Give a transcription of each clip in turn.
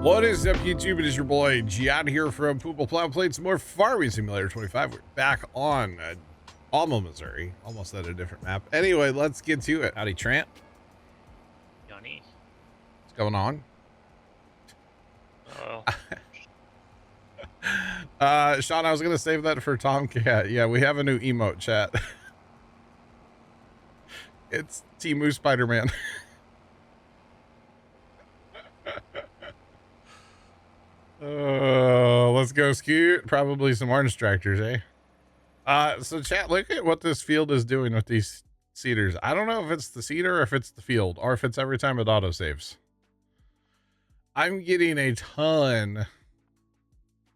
What is up, YouTube? It is your boy Gian here from Puma, Plow. Played some more Farming Simulator 25. We're back on Alma, Missouri. Almost at a different map. Anyway, let's get to it. Howdy, Trent. Johnny. What's going on? Sean, I was going to save that for Tomcat. Yeah, we have a new emote, chat. It's Timu Spider-Man. Let's go scoot. Probably some orange tractors, eh? So chat, look at what this field is doing with these seeders. I don't know if it's the seeder or if it's the field or if it's every time it auto saves. I'm getting a ton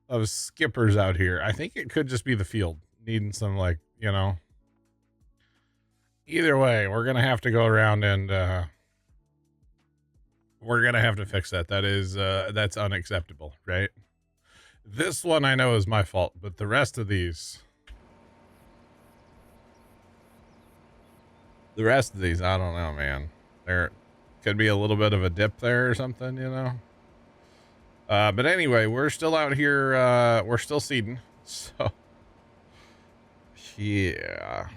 of skippers out here. I think it could just be the field needing some, like, you know, either way, we're going to have to go around and, we're going to have to fix that. That is, that's unacceptable, right? This one I know is my fault, but the rest of these, I don't know, man. There could be a little bit of a dip there or something, you know? But anyway, we're still out here, we're still seeding, so yeah.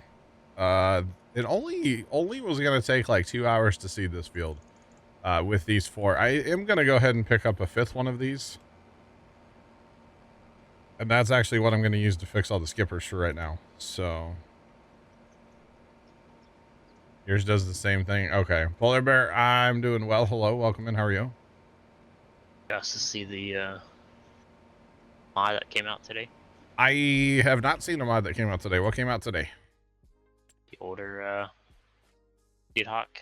It only was going to take like 2 hours to seed this field. With these four. I am going to go ahead and pick up a fifth one of these. And that's actually what I'm going to use to fix all the skippers for right now. So yours does the same thing. Okay. Polar Bear, I'm doing well. Hello. Welcome in. How are you? Just to see the mod that came out today. I have not seen a mod that came out today. What came out today? The older Seed Hawk.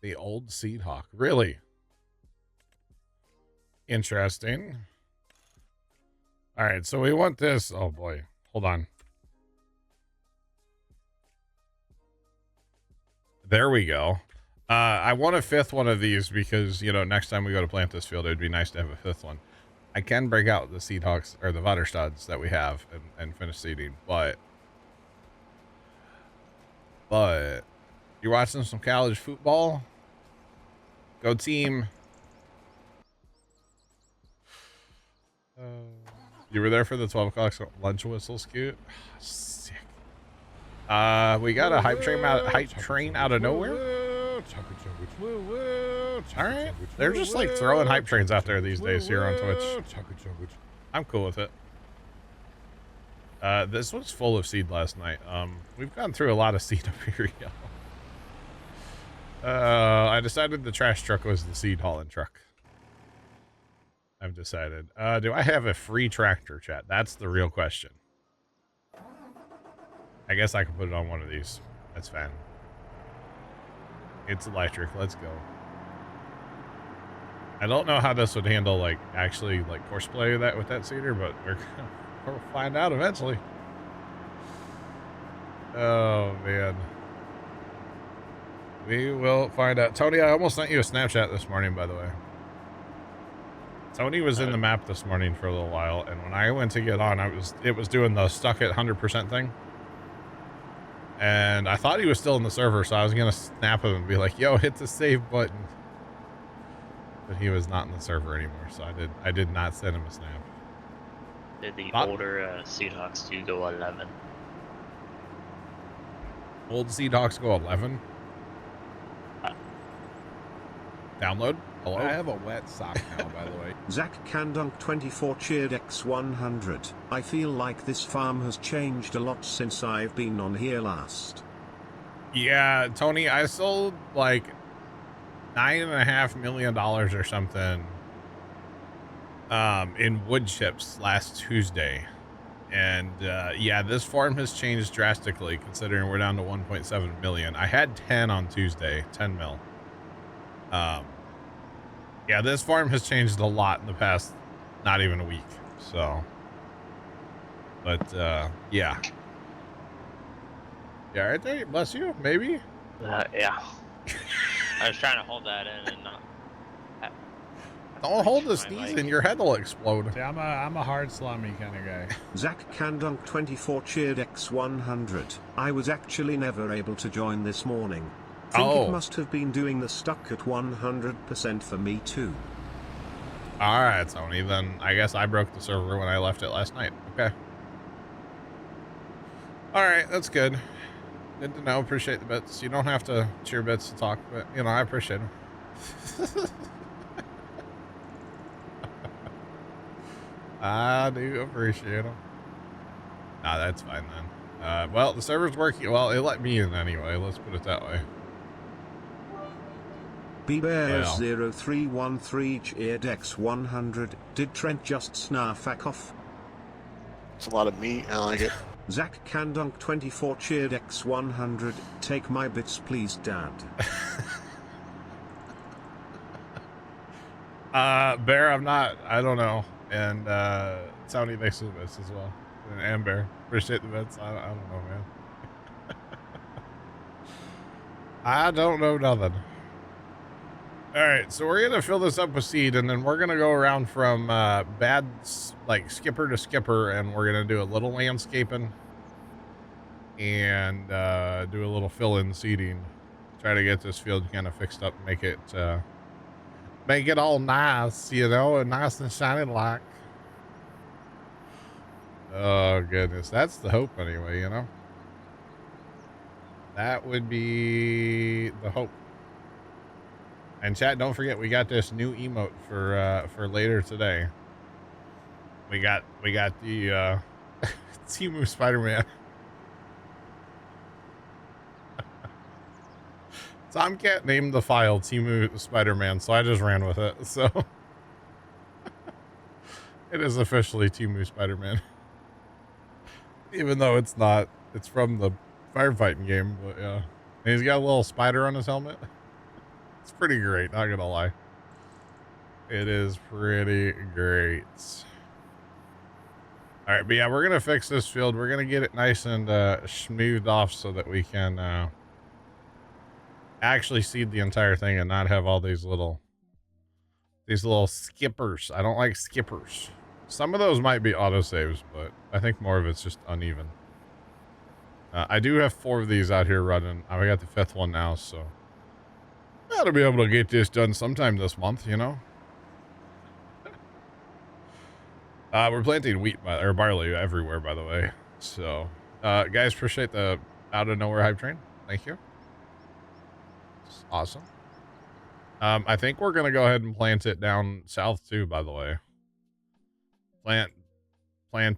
The old Seed Hawk. Really? Interesting. All right, so we want this. Oh boy, hold on. There we go. I want a fifth one of these because, you know, next time we go to plant this field, it'd be nice to have a fifth one. I can break out the Seed Hawks or the Vaterstads that we have and finish seeding, but you're watching some college football? Go team. You were there for the 12 o'clock lunch whistle, Scoot? Sick. We got a hype train out of nowhere. All right. They're just like throwing hype trains out there these days here on Twitch. I'm cool with it. This was full of seed last night. We've gone through a lot of seed up here, y'all. I decided the trash truck was the seed hauling truck. I've decided. Do I have a free tractor, chat? That's the real question. I guess I can put it on one of these. That's fine. It's electric. Let's go. I don't know how this would handle, like, actually, like, horseplay that with that seeder, but we'll find out eventually. Oh, man. We will find out. Tony, I almost sent you a Snapchat this morning, by the way. Tony was in the map this morning for a little while, and when I went to get on, it was doing the stuck at 100% thing. And I thought he was still in the server, so I was going to snap him and be like, yo, hit the save button. But he was not in the server anymore, so I did not send him a snap. Did the older Seed Hawks do go 11? Old Seed Hawks go 11? Download? Hello? I have a wet sock now, by the way. Zach Candunk 24 cheered X100. I feel like this farm has changed a lot since I've been on here last. Yeah, Tony, I sold like $9.5 million or something in wood chips last Tuesday. And yeah, this farm has changed drastically considering we're down to 1.7 million. I had 10 on Tuesday, 10 mil. Yeah, this farm has changed a lot in the past, not even a week. So, but yeah. Yeah, right there. Bless you. Maybe. Yeah. I was trying to hold that in and not. Don't hold the sneeze in, your head will explode. See, I'm a hard slummy kind of guy. Zach Candunk 24 cheered X100. I was actually never able to join this morning. Think it must have been doing the stuck at 100% for me too. All right, Tony. Then I guess I broke the server when I left it last night. Okay. All right, that's good. Good to know. Appreciate the bits. You don't have to cheer bits to talk, but you know I appreciate them. I do appreciate them. Nah, that's fine then. Well, the server's working. Well, it let me in anyway. Let's put it that way. Bears 0313 cheered X 100. Did Trent just snarf off? It's a lot of meat. I like it. Zach Candunk 24 cheered X 100. Take my bits, please, Dad. Bear, I'm not. I don't know. And Tony, thanks for the bits as well. And Bear, appreciate the bits. I don't know, man. I don't know nothing. All right, so we're gonna fill this up with seed, and then we're gonna go around from bad, like skipper to skipper, and we're gonna do a little landscaping and do a little fill-in seeding. Try to get this field kind of fixed up, make it all nice, you know, and nice and shiny like. Oh goodness, that's the hope anyway, you know. That would be the hope. And chat, don't forget we got this new emote for later today. We got the Temu Spider-Man. Tomcat named the file Temu Spider-Man, so I just ran with it. So it is officially Temu Spider-Man. Even though it's not, it's from the firefighting game, but yeah. And he's got a little spider on his helmet. It's pretty great, not gonna lie. It is pretty great. All right, but yeah, we're gonna fix this field. We're gonna get it nice and smoothed off so that we can actually seed the entire thing and not have all these little skippers. I don't like skippers. Some of those might be autosaves, but I think more of it's just uneven. I do have 4 of these out here running. I got the 5th one now, so I'll be able to get this done sometime this month, you know. We're planting wheat or barley everywhere, by the way. So, guys, appreciate the out of nowhere hype train. Thank you. It's awesome. I think we're gonna go ahead and plant it down south too. By the way, plant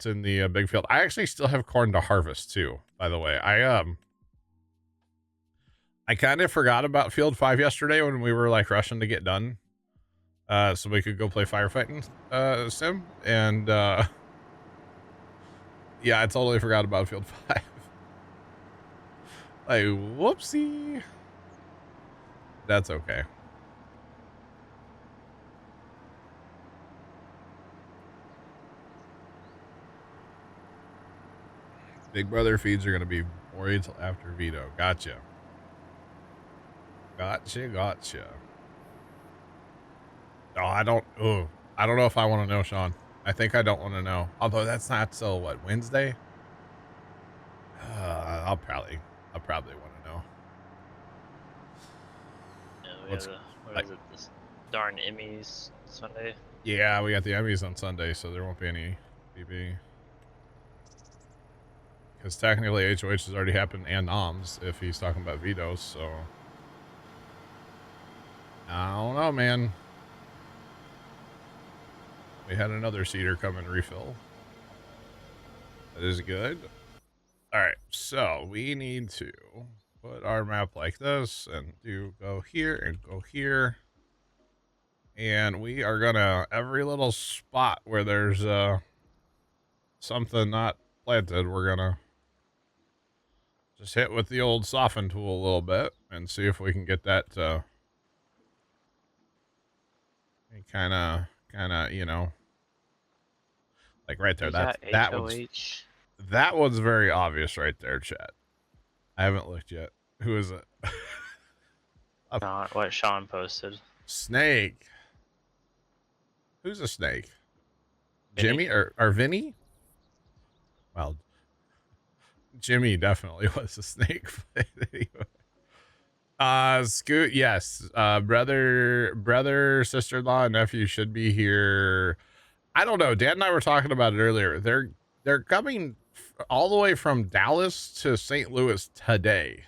in the big field. I actually still have corn to harvest too. By the way, I kind of forgot about Field 5 yesterday when we were like rushing to get done. So we could go play firefighting sim, and yeah, I totally forgot about Field 5. Like, whoopsie. That's okay. Big Brother feeds are gonna be worried till after veto. Gotcha. Gotcha. Oh, I don't know if I want to know, Sean. I think I don't want to know. Although that's not till what, Wednesday? I'll probably want to know. Yeah, we have what is it? This darn Emmys Sunday. Yeah, we got the Emmys on Sunday, so there won't be any BB. Because technically HOH has already happened and noms if he's talking about vetoes, so I don't know, man. We had another seeder come and refill. That is good. All right, so we need to put our map like this and go here and go here. And we are gonna, every little spot where there's something not planted, we're gonna just hit with the old soften tool a little bit and see if we can get that kind of, you know, like right there. That one's very obvious right there, chat. I haven't looked yet. Who is it? What Sean posted. Snake. Who's a snake? Vinny? Jimmy or Vinny? Well, Jimmy definitely was a snake. Anyway. Scoot, yes. Brother, sister-in-law, and nephew should be here. I don't know. Dan and I were talking about it earlier. They're coming all the way from Dallas to St. Louis today.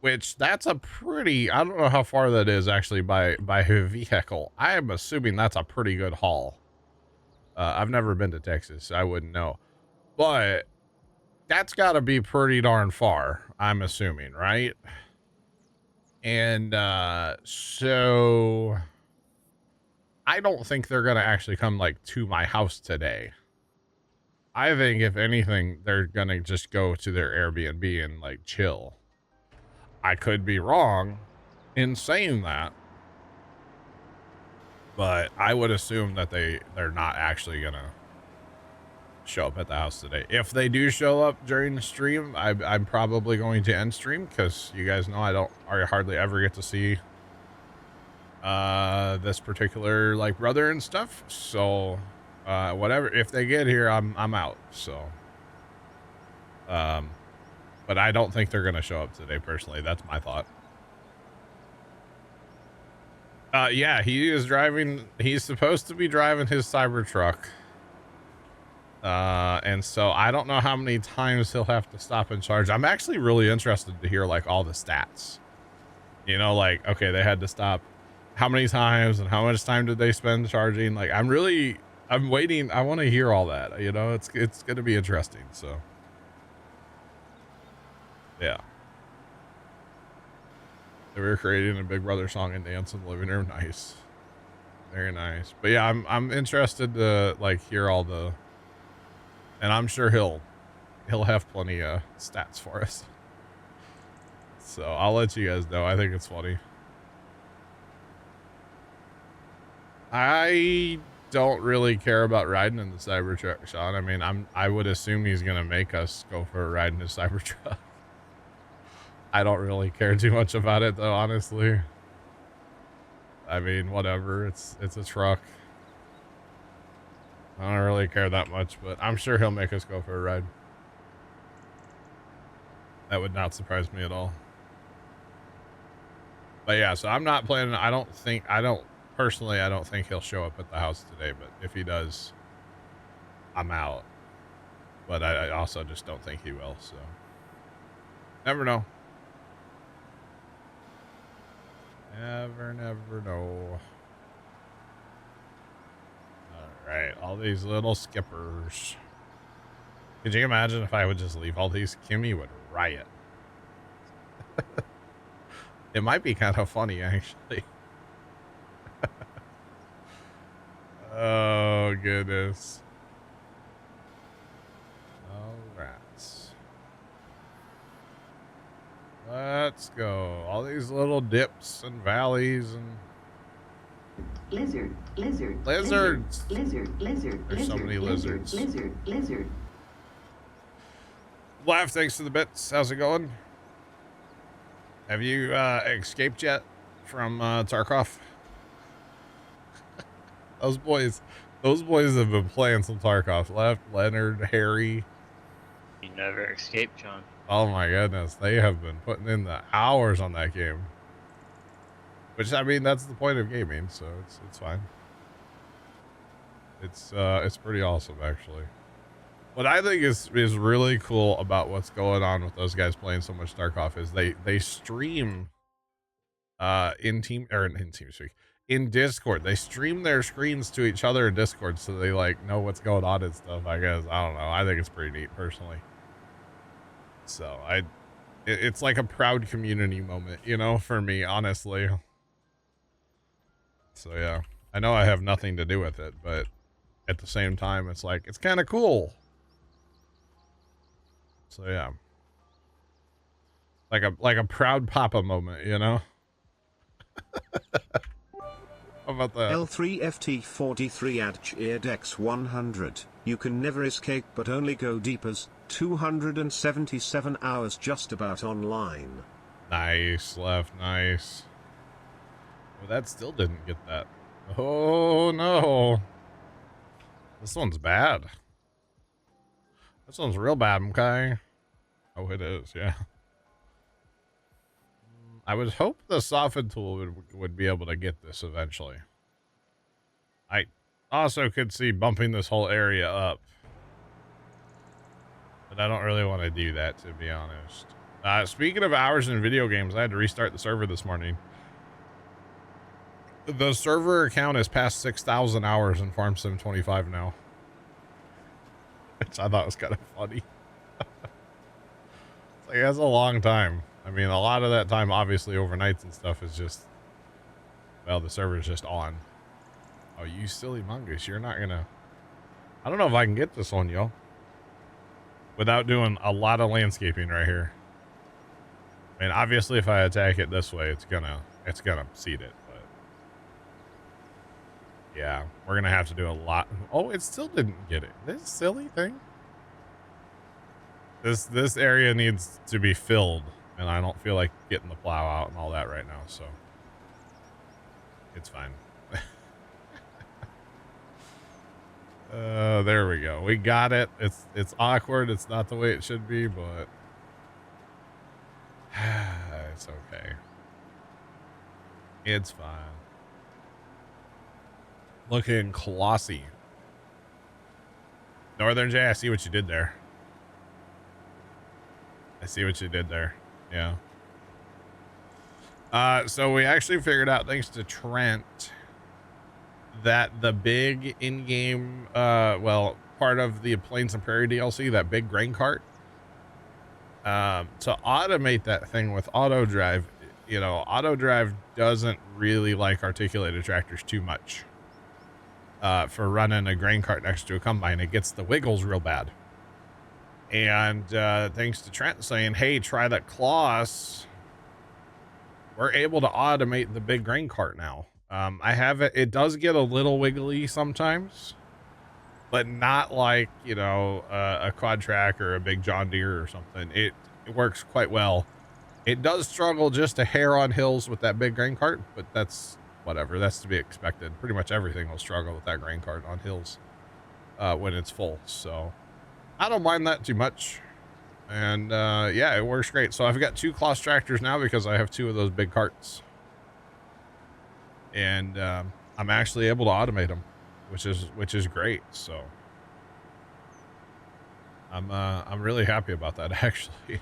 Which that's a pretty, I don't know how far that is actually by vehicle. I am assuming that's a pretty good haul. I've never been to Texas, so I wouldn't know. But that's got to be pretty darn far, I'm assuming, right? And so I don't think they're going to actually come like to my house today. I think if anything, they're going to just go to their Airbnb and like chill. I could be wrong in saying that, but I would assume that they're not actually going to show up at the house today. If they do show up during the stream, I'm probably going to end stream because you guys know I hardly ever get to see this particular like brother and stuff. So whatever, if they get here, I'm out. So but I don't think they're gonna show up today personally. That's my thought. Yeah, he's supposed to be driving his Cybertruck. And so I don't know how many times he'll have to stop and charge. I'm actually really interested to hear like all the stats, you know, like, okay, they had to stop how many times and how much time did they spend charging? Like, I'm waiting. I want to hear all that, you know, it's going to be interesting. So yeah. They were creating a Big Brother song and dance in the living room. Nice. Very nice. But yeah, I'm interested to like hear all the, and I'm sure he'll have plenty of stats for us. So I'll let you guys know. I think it's funny. I don't really care about riding in the Cybertruck, Sean. I mean, I would assume he's gonna make us go for a ride in his Cybertruck. I don't really care too much about it though, honestly. I mean, whatever. It's a truck. I don't really care that much, but I'm sure he'll make us go for a ride. That would not surprise me at all. But yeah, so I'm not planning. I don't think he'll show up at the house today, but if he does, I'm out. But I also just don't think he will, so never know. Never know. Right, all these little skippers. Could you imagine if I would just leave all these? Kimmy would riot. It might be kind of funny, actually. Oh, goodness. All right. Let's go. All these little dips and valleys and... Lizards. There's so many lizards. Laugh, thanks to the bits. How's it going? Have you escaped yet from Tarkov? Those boys have been playing some Tarkov. Left, Leonard, Harry. You never escape, John. Oh my goodness, they have been putting in the hours on that game. Which, I mean, that's the point of gaming, so it's fine. It's pretty awesome, actually. What I think is really cool about what's going on with those guys playing so much Tarkov is they stream in TeamSpeak, in Discord. They stream their screens to each other in Discord so they like know what's going on and stuff, I guess. I don't know. I think it's pretty neat personally. So it's like a proud community moment, you know, for me, honestly. So yeah, I know I have nothing to do with it, but at the same time, it's like, it's kind of cool. So yeah, like a proud papa moment, you know. How about that? L3FT43 at Cheerdex 100. You can never escape but only go deepers. 277 hours just about online. Nice, left, nice. Well, that still didn't get that. Oh no. This one's bad. This one's real bad, okay? Oh, it is, yeah. I would hope the soften tool would be able to get this eventually. I also could see bumping this whole area up. But I don't really want to do that, to be honest. Speaking of hours in video games, I had to restart the server this morning. The server account is past 6,000 hours in Farm Sim 25 now. Which I thought was kind of funny. It's like, that's a long time. I mean, a lot of that time, obviously, overnights and stuff is just... Well, the server's just on. Oh, you silly mongoose. You're not gonna... I don't know if I can get this on, yo. Without doing a lot of landscaping right here. I mean, obviously, if I attack it this way, it's gonna seed it. But yeah, we're gonna have to do a lot. Oh, it still didn't get it. This silly thing. This area needs to be filled, and I don't feel like getting the plow out and all that right now. So it's fine. There we go. We got it. It's awkward. It's not the way it should be, but it's okay. It's fine. Looking classy. Northern J, I see what you did there. I see what you did there. Yeah. So we actually figured out, thanks to Trent, that the big in-game, well, part of the Plains and Prairie DLC, that big grain cart, to automate that thing with auto drive, you know, auto drive doesn't really like articulated tractors too much, for running a grain cart next to a combine. It gets the wiggles real bad. And, thanks to Trent saying, hey, try that Kloss, we're able to automate the big grain cart now. I have it. It does get a little wiggly sometimes, but not like, you know, a quad track or a big John Deere or something. It works quite well. It does struggle just a hair on hills with that big grain cart, but that's whatever. That's to be expected. Pretty much everything will struggle with that grain cart on hills, when it's full. So I don't mind that too much. And, yeah, it works great. So I've got 2 Kloss tractors now because I have 2 of those big carts. And I'm actually able to automate them, which is great. So I'm really happy about that, actually.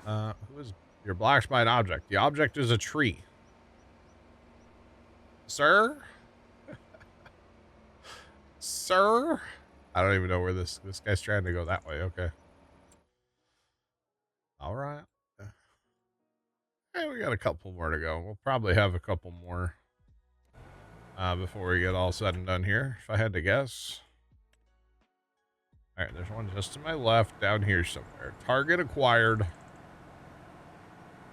Who is your black spine object? The object is a tree, sir. Sir, I don't even know where this guy's trying to go. That way. Okay. All right. Hey, we got a couple more to go. We'll probably have a couple more before we get all said and done here, if I had to guess. All right, there's one just to my left down here somewhere. Target acquired.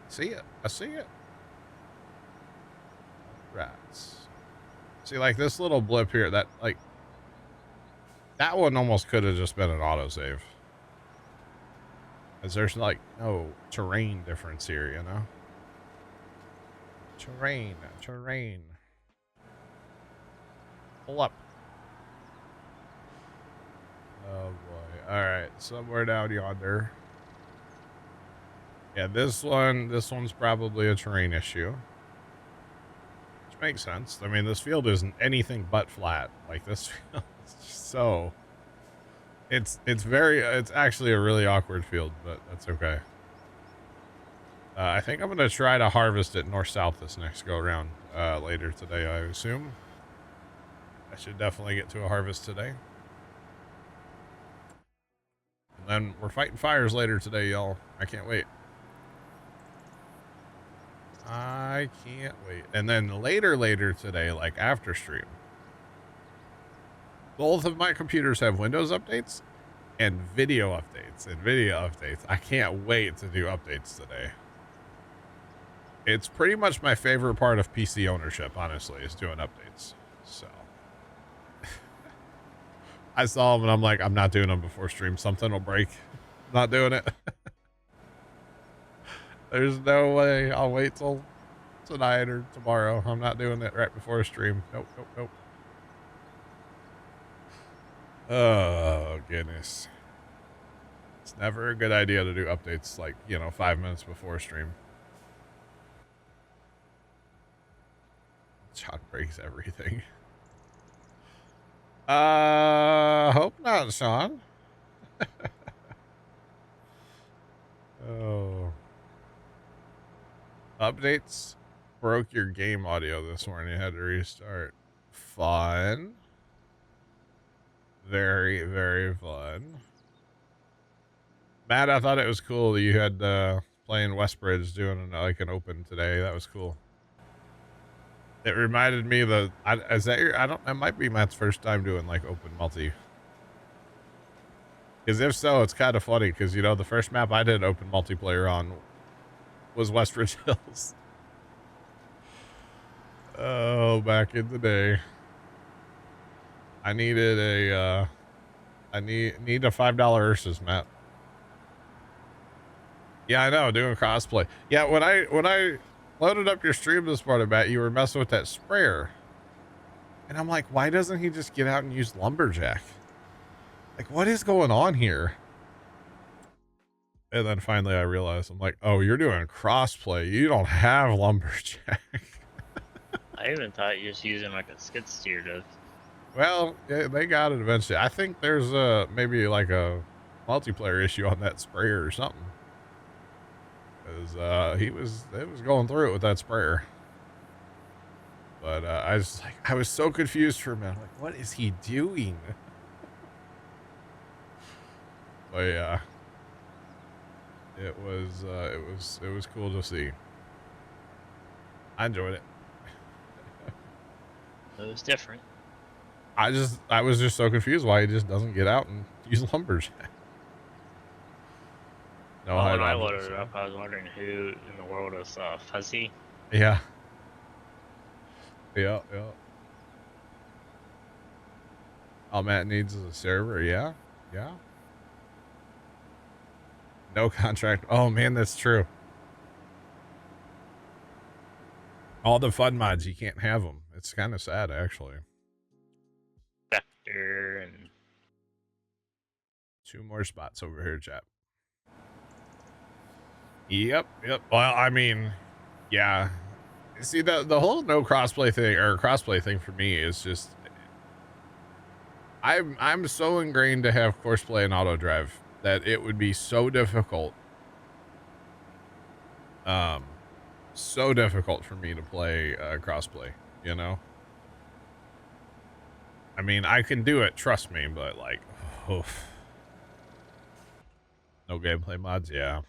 See it. I see it. Rats. See, like this little blip here, that one almost could have just been an autosave. Because there's like no terrain difference here, you know? Terrain. Pull up. Oh boy. Alright, somewhere down yonder. Yeah, this one's probably a terrain issue. Which makes sense. I mean, this field isn't anything but flat. Like, this field is so... It's actually a really awkward field, but that's okay. I think I'm going to try to harvest it north-south this next go-around later today, I assume. I should definitely get to a harvest today. And then we're fighting fires later today, y'all. I can't wait. I can't wait. And then later today, like after stream, both of my computers have Windows updates and video updates. I can't wait to do updates today. It's pretty much my favorite part of PC ownership, honestly, is doing updates. So I saw them and I'm like, I'm not doing them before stream. Something will break. Not doing it. There's no way. I'll wait till tonight or tomorrow. I'm not doing it right before stream. Nope. Oh, goodness. It's never a good idea to do updates like, 5 minutes before stream. John breaks everything. Hope not, Sean. Oh. Updates broke your game audio this morning. You had to restart. Fun. Very, very fun. Matt, I thought it was cool that you had playing Westbridge doing like an open today. That was cool. It reminded me of is that your, I don't, it might be Matt's first time doing like open multi. Because if so, it's kind of funny because, you know, the first map I did open multiplayer on was Westbridge Hills. Oh, back in the day. I needed a, I need a $5 Ursus map. Yeah, I know, doing crossplay. Yeah, when I loaded up your stream this morning, Matt, you were messing with that sprayer. And I'm like, why doesn't he just get out and use Lumberjack? Like, what is going on here? And then finally I realized, I'm like, oh, you're doing crossplay. You don't have Lumberjack. I even thought you're just using like a skid steer to. Well, yeah, they got it eventually. I think there's maybe like a multiplayer issue on that sprayer or something. Because it was going through it with that sprayer. But I was so confused for a minute. Like, what is he doing? But yeah, it was cool to see. I enjoyed it. It was different. I was just so confused why he just doesn't get out and use Lumberjack. No, Well, when I loaded it up, I was wondering who in the world is Fuzzy. Yeah. Yeah. All Matt needs is a server. Yeah. Yeah. No contract. Oh man, that's true. All the fun mods, you can't have them. It's kind of sad, actually. Vector and 2 more spots over here, chap. Yep. Well, I mean, yeah. See, the whole no crossplay thing or crossplay thing for me is just, I'm so ingrained to have courseplay and auto drive that it would be so difficult. So difficult for me to play crossplay, you know? I mean, I can do it, trust me, but like, oof. No gameplay mods, yeah.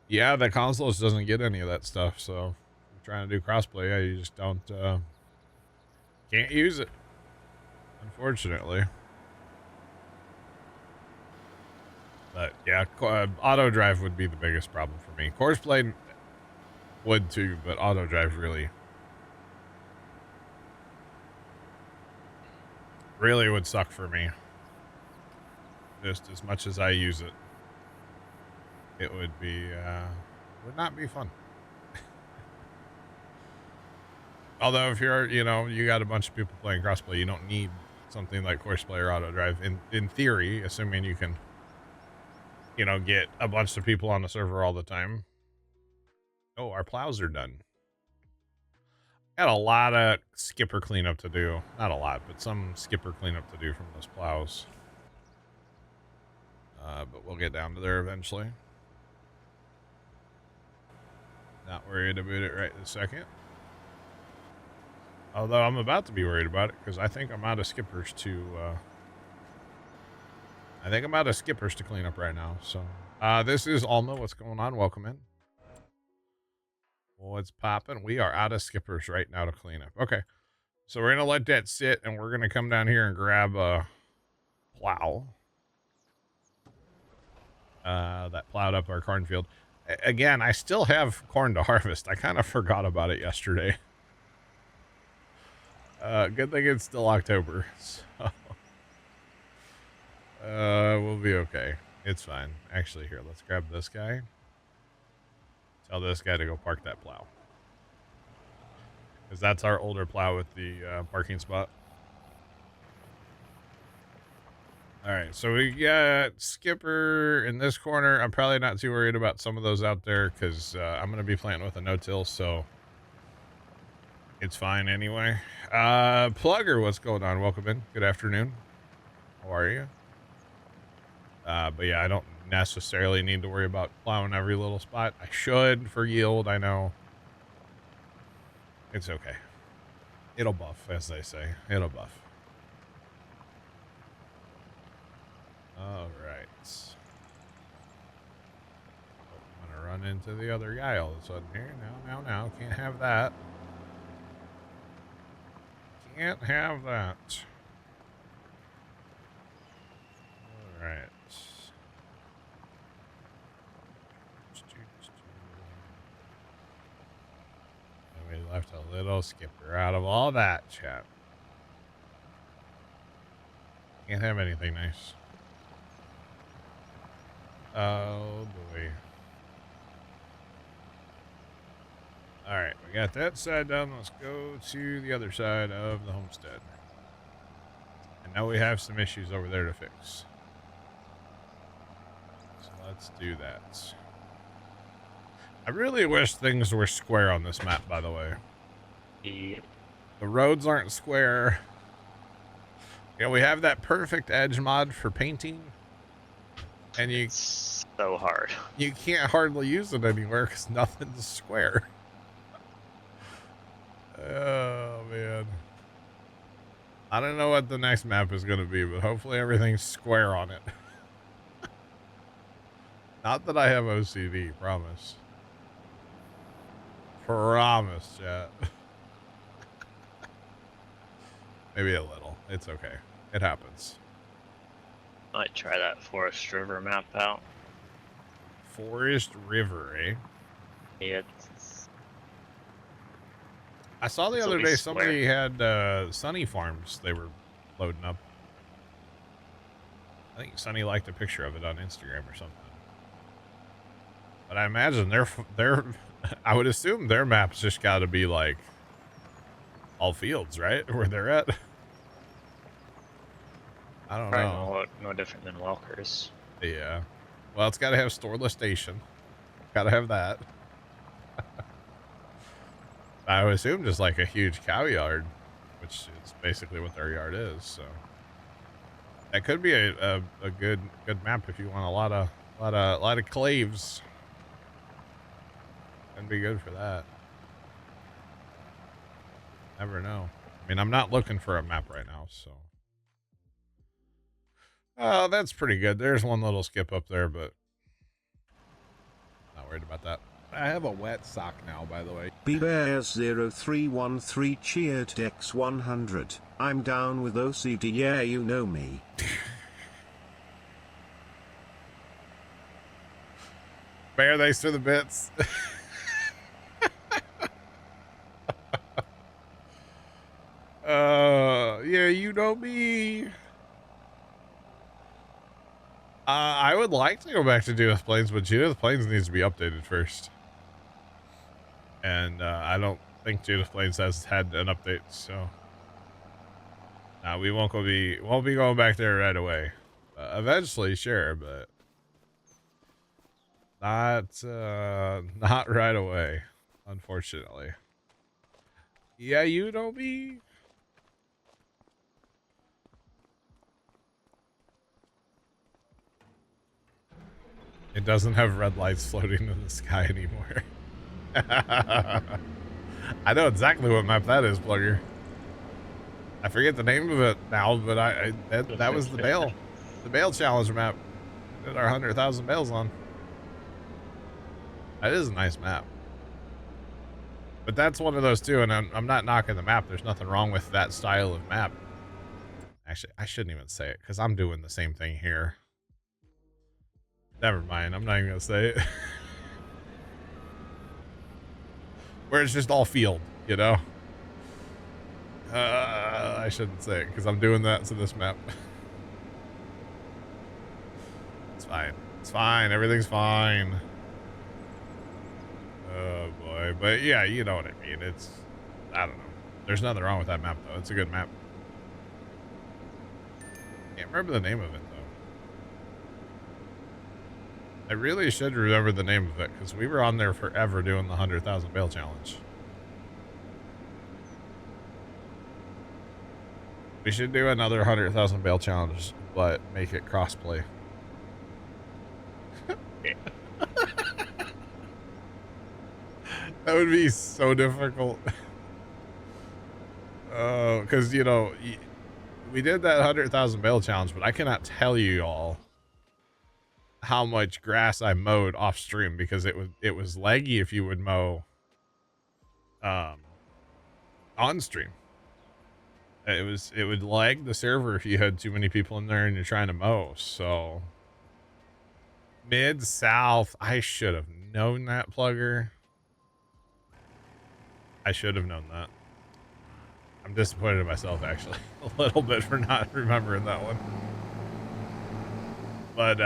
Yeah, the consoles doesn't get any of that stuff, so if you're trying to do crossplay, yeah, you just don't, can't use it, unfortunately. But yeah, auto drive would be the biggest problem for me. Courseplay would too, but auto drive really would suck for me. Just as much as I use it, it would be would not be fun. Although if you're, you know, you got a bunch of people playing crossplay, you don't need something like courseplay or auto drive in theory, assuming you can, you know, get a bunch of people on the server all the time. Oh, our plows are done. Got a lot of skipper cleanup to do. Not a lot, but some skipper cleanup to do from those plows. But we'll get down to there eventually. Not worried about it right this second. Although I'm about to be worried about it because I think I'm out of skippers to clean up right now. So this is Alma. What's going on? Welcome in. What's popping? We are out of skippers right now to clean up. Okay, so we're gonna let that sit, and we're gonna come down here and grab a plow. That plowed up our cornfield. Again, I still have corn to harvest. I kind of forgot about it yesterday. Good thing it's still October, so we'll be okay. It's fine. Actually, here, let's grab this guy. Tell this guy to go park that plow. Because that's our older plow with the parking spot. Alright, so we got skipper in this corner. I'm probably not too worried about some of those out there because I'm going to be planting with a no-till, so It's fine anyway. Plugger, what's going on? Welcome in. Good afternoon. How are you? But yeah, I don't necessarily need to worry about plowing every little spot. I should for yield, I know. It's okay. It'll buff, as they say. It'll buff. All right. Oh, I'm gonna run into the other guy all of a sudden here. Now. Can't have that. Can't have that. All right. And we left a little skipper out of all that, chat. Can't have anything nice. Oh boy. Alright, we got that side done. Let's go to the other side of the homestead. And now we have some issues over there to fix. So let's do that. I really wish things were square on this map, by the way. Yep. The roads aren't square. Yeah, we have that perfect edge mod for painting. And It's so hard. you can't hardly use it anywhere because nothing's square. Oh, man. I don't know what the next map is going to be, but hopefully everything's square on it. Not that I have OCD, promise. Promise, chat. Maybe a little. It's okay. It happens. Might try that Forest River map out. Forest River, eh? Yeah, I saw the This'll other be day square. somebody had Sunny Farms they were loading up. I think Sunny liked a picture of it on Instagram or something. But I imagine their I would assume their maps just got to be like all fields, right? Where they're at. I don't know. no different than Welker's. Yeah. Well, it's got to have storeless station. Got to have that. I would assume just like a huge cow yard, which is basically what their yard is. So that could be a good map if you want a lot of claves. That'd be good for that. Never know. I mean, I'm not looking for a map right now, so. Oh, that's pretty good. There's one little skip up there, but not worried about that. I have a wet sock now, by the way. BBears0313 cheered X100. I'm down with OCD, yeah, you know me. Bear, thanks for the bits. Yeah, you know me. I would like to go back to Judith Plains, but Judith Plains needs to be updated first. And I don't think Judith Plains has had an update, so we won't be going back there right away. Eventually, sure, but not right away, unfortunately. Yeah, you know me. It doesn't have red lights floating in the sky anymore. I know exactly what map that is, Plugger. I forget the name of it now, but that was the bale challenge map. We did our 100,000 bales on. That is a nice map. But that's one of those too, and I'm not knocking the map. There's nothing wrong with that style of map. Actually, I shouldn't even say it because I'm doing the same thing here. Never mind. I'm not even gonna say it. Where it's just all field, you know? I shouldn't say it because I'm doing that to this map. It's fine. It's fine. Everything's fine. Oh boy. But yeah, you know what I mean. I don't know. There's nothing wrong with that map though. It's a good map. Can't remember the name of it though. I really should remember the name of it because we were on there forever doing the 100,000 bale challenge. We should do another 100,000 bale challenge, but make it crossplay. That would be so difficult. Oh, because, you know, we did that 100,000 bale challenge, but I cannot tell you all how much grass I mowed off stream because it was laggy if you would mow on stream. It would lag the server if you had too many people in there and you're trying to mow. So mid south, I should have known that, Plugger. I should have known that. I'm disappointed in myself actually a little bit for not remembering that one. But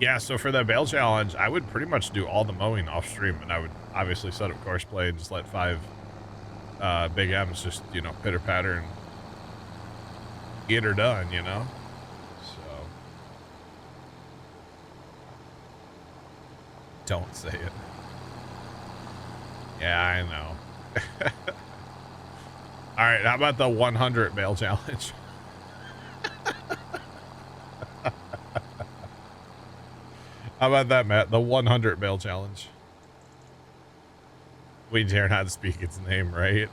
yeah, so for that bale challenge, I would pretty much do all the mowing off stream, and I would obviously set up course play and just let 5 big M's just, you know, pitter patter and get her done, you know. So don't say it. Yeah, I know. All right, how about the 100 bale challenge? How about that, Matt? The 100 bale challenge. We dare not speak its name, right?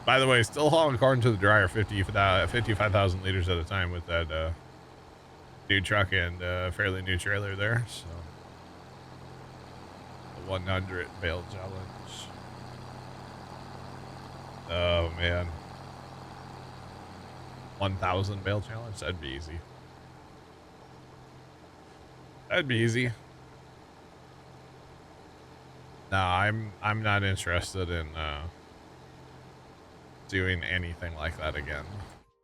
By the way, still hauling corn to the dryer 55,000 liters at a time with that new truck and fairly new trailer there. So the 100 bale challenge. Oh man, 1,000 bale challenge. That'd be easy. That'd be easy. No, I'm not interested in doing anything like that again.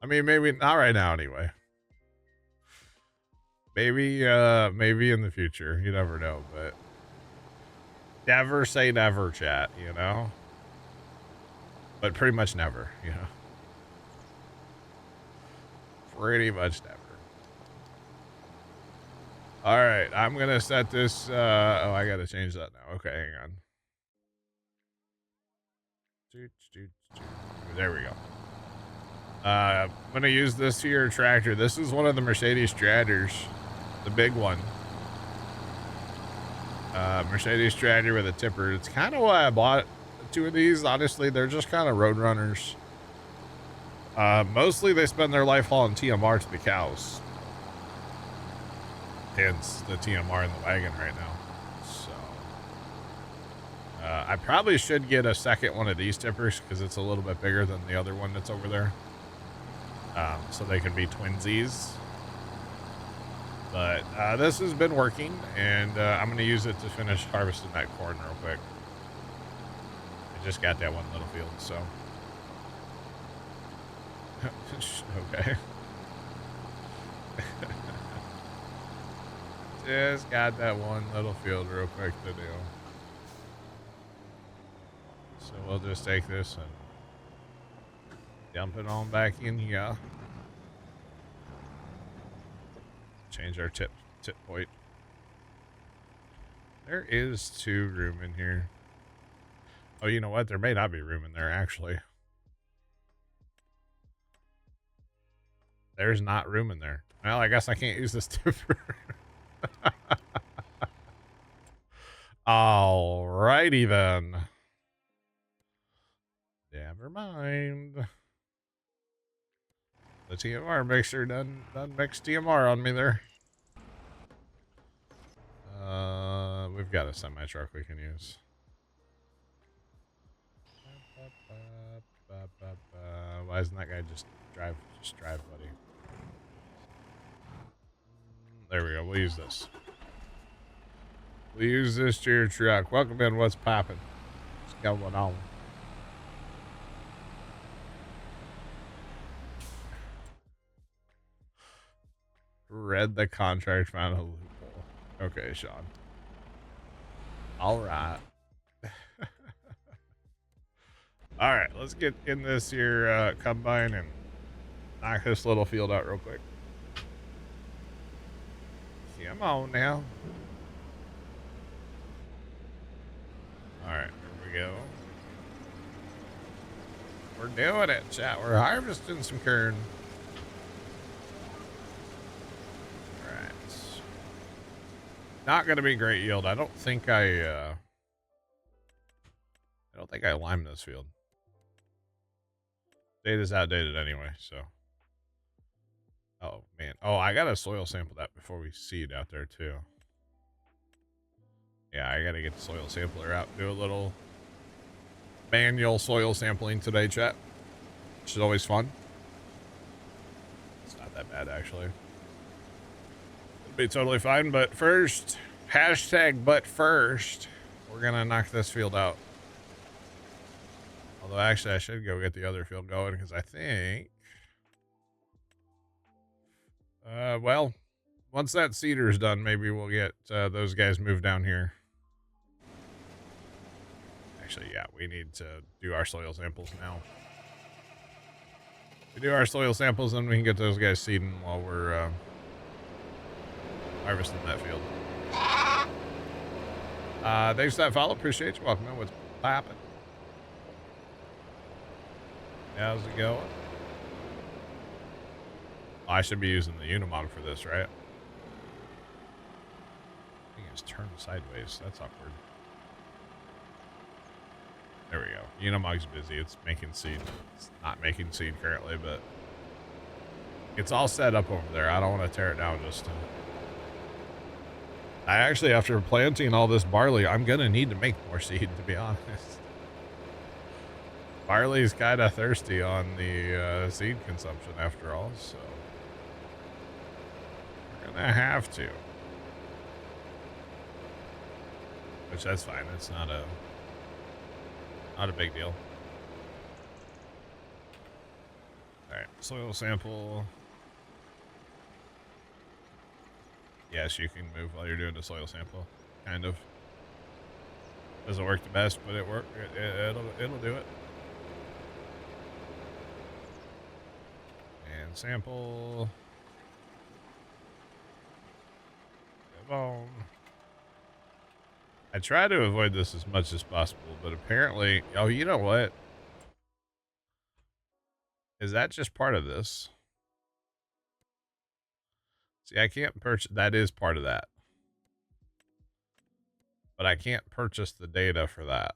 I mean, maybe not right now anyway. Maybe maybe in the future. You never know, but never say never, chat, you know? But pretty much never, you know? Pretty much never. All right, I'm gonna set this. Oh, I gotta change that now. Okay, hang on. There we go. I'm gonna use this here tractor. This is one of the Mercedes Stratters, the big one. Mercedes Stratter with a tipper. It's kind of why I bought 2 of these. Honestly, they're just kind of road runners. Mostly they spend their life hauling TMR to the cows. Hence the TMR in the wagon right now. So I probably should get a second one of these tippers because it's a little bit bigger than the other one that's over there. So they can be twinsies. But this has been working, and I'm going to use it to finish harvesting that corn real quick. I just got that one little field, so. Okay. Just got that one little field real quick to do. So we'll just take this and dump it on back in here. Change our tip point. There is 2 room in here. Oh, you know what? There may not be room in there, actually. There's not room in there. Well, I guess I can't use this tipper. Alrighty then. Never mind. The TMR mixer done mix TMR on me there. We've got a semi truck we can use. Why isn't that guy just drive, buddy? There we go. We'll use this. We'll use this to your truck. Welcome in. What's popping? What's going on? Read the contract, found a loophole. Okay, Sean. All right. All right, let's get in this here combine and knock this little field out real quick. Come on now. All right, here we go. We're doing it, chat. We're harvesting some kern. Alright. Not gonna be great yield. I don't think I limed this field. Data's outdated anyway, so. Oh man. Oh, I gotta soil sample that before we seed out there too. Yeah, I gotta get the soil sampler out. Do a little manual soil sampling today, chat. Which is always fun. It's not that bad, actually. It'll be totally fine, but first, hashtag but first, we're gonna knock this field out. Although, actually, I should go get the other field going, because I think... well, once that seeder's done, maybe we'll get those guys moved down here. Actually, yeah, we need to do our soil samples now. We do our soil samples, then we can get those guys seeding while we're harvesting that field. Thanks for that follow. Appreciate you. Welcome in. What's poppin'? How's it going? Oh, I should be using the Unimog for this, right? I think it's turned sideways. That's awkward. There we go. Unimog's busy. It's making seed. It's not making seed currently, but it's all set up over there. I don't want to tear it down just to... I actually, after planting all this barley, I'm going to need to make more seed, to be honest. Barley's kind of thirsty on the seed consumption after all, so we're going to have to. Which, that's fine. It's not a big deal. Alright, soil sample. Yes, you can move while you're doing the soil sample. Kind of. Doesn't work the best, but it'll do it. And sample. Come on. I try to avoid this as much as possible, but apparently... Oh, you know what? Is that just part of this? See, I can't purchase... That is part of that. But I can't purchase the data for that.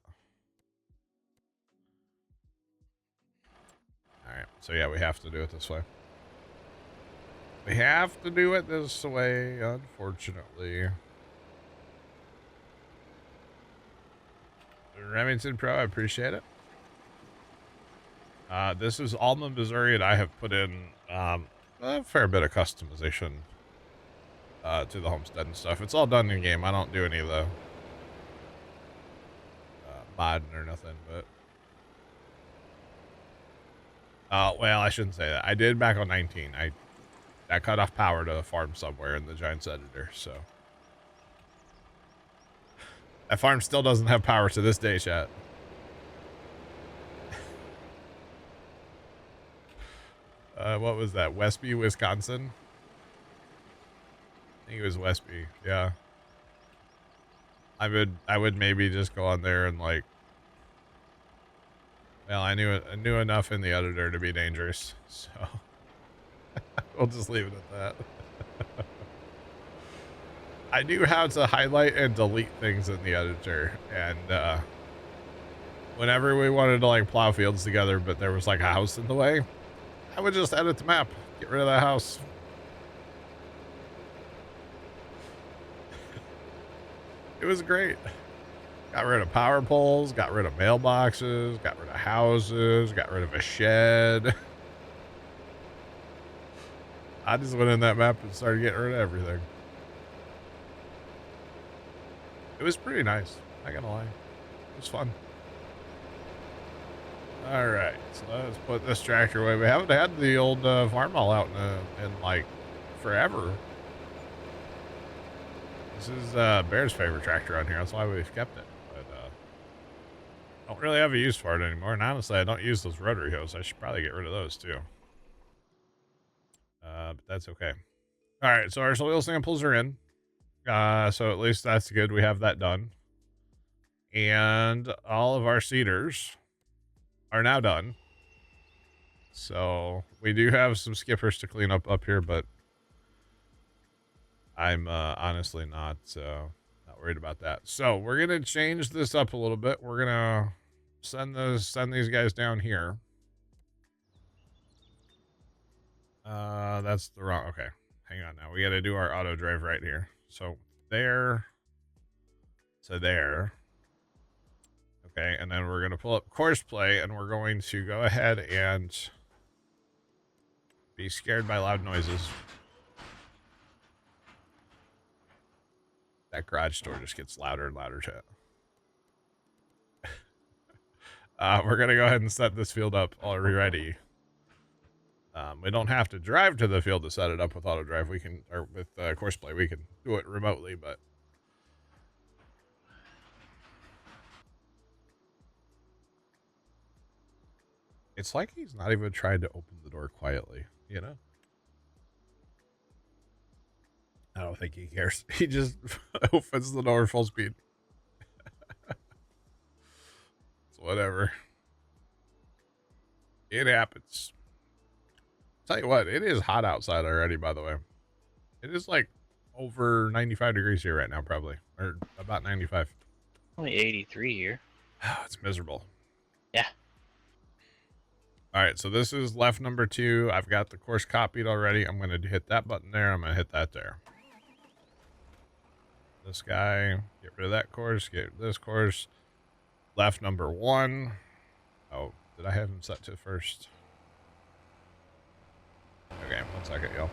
Alright, so yeah, we have to do it this way. We have to do it this way, unfortunately. Remington Pro, I appreciate it. This is Alma, Missouri, and I have put in a fair bit of customization to the homestead and stuff. It's all done in game. I don't do any of the modding or nothing, but well, I shouldn't say that. I did back on 19. I cut off power to a farm somewhere in the Giants editor, so that farm still doesn't have power to this day, chat. What was that? Westby, Wisconsin? I think it was Westby. Yeah. I would maybe just go on there and like, well, I knew enough in the editor to be dangerous, so we'll just leave it at that. I knew how to highlight and delete things in the editor, and whenever we wanted to like plow fields together, but there was like a house in the way, I would just edit the map, get rid of that house. It was great. Got rid of power poles, got rid of mailboxes, got rid of houses, got rid of a shed. I just went in that map and started getting rid of everything. It was pretty nice, not gonna lie. It was fun. Alright, so let's put this tractor away. We haven't had the old farm all out in like forever. This is Bear's favorite tractor on here. That's why we've kept it. But don't really have a use for it anymore. And honestly, I don't use those rotary hoses. I should probably get rid of those too. But that's okay. All right, so our soil samples are in. So at least that's good. We have that done. And all of our seeders are now done. So we do have some skippers to clean up here, but I'm honestly not worried about that. So we're gonna change this up a little bit. We're gonna send these guys down here. That's the wrong. Okay, hang on now. We got to do our auto drive right here. So there to there. Okay, and then we're gonna pull up course play, and we're going to go ahead and be scared by loud noises. That garage door just gets louder and louder, chat. We're gonna go ahead and set this field up already. We don't have to drive to the field to set it up with auto drive. We can, or with course play, we can do it remotely, but it's like he's not even trying to open the door quietly, you know? I don't think he cares. He just opens the door full speed. It's whatever. It happens. Tell you what, it is hot outside already, by the way. It is like over 95 degrees here right now, probably. Or about 95. Only 83 here. Oh, it's miserable. Yeah. All right, so this is left number 2. I've got the course copied already. I'm going to hit that button there. I'm going to hit that there. This guy, get rid of that course, get this course. Left number 1. Oh, did I have him set to first? Okay, 1 second, y'all.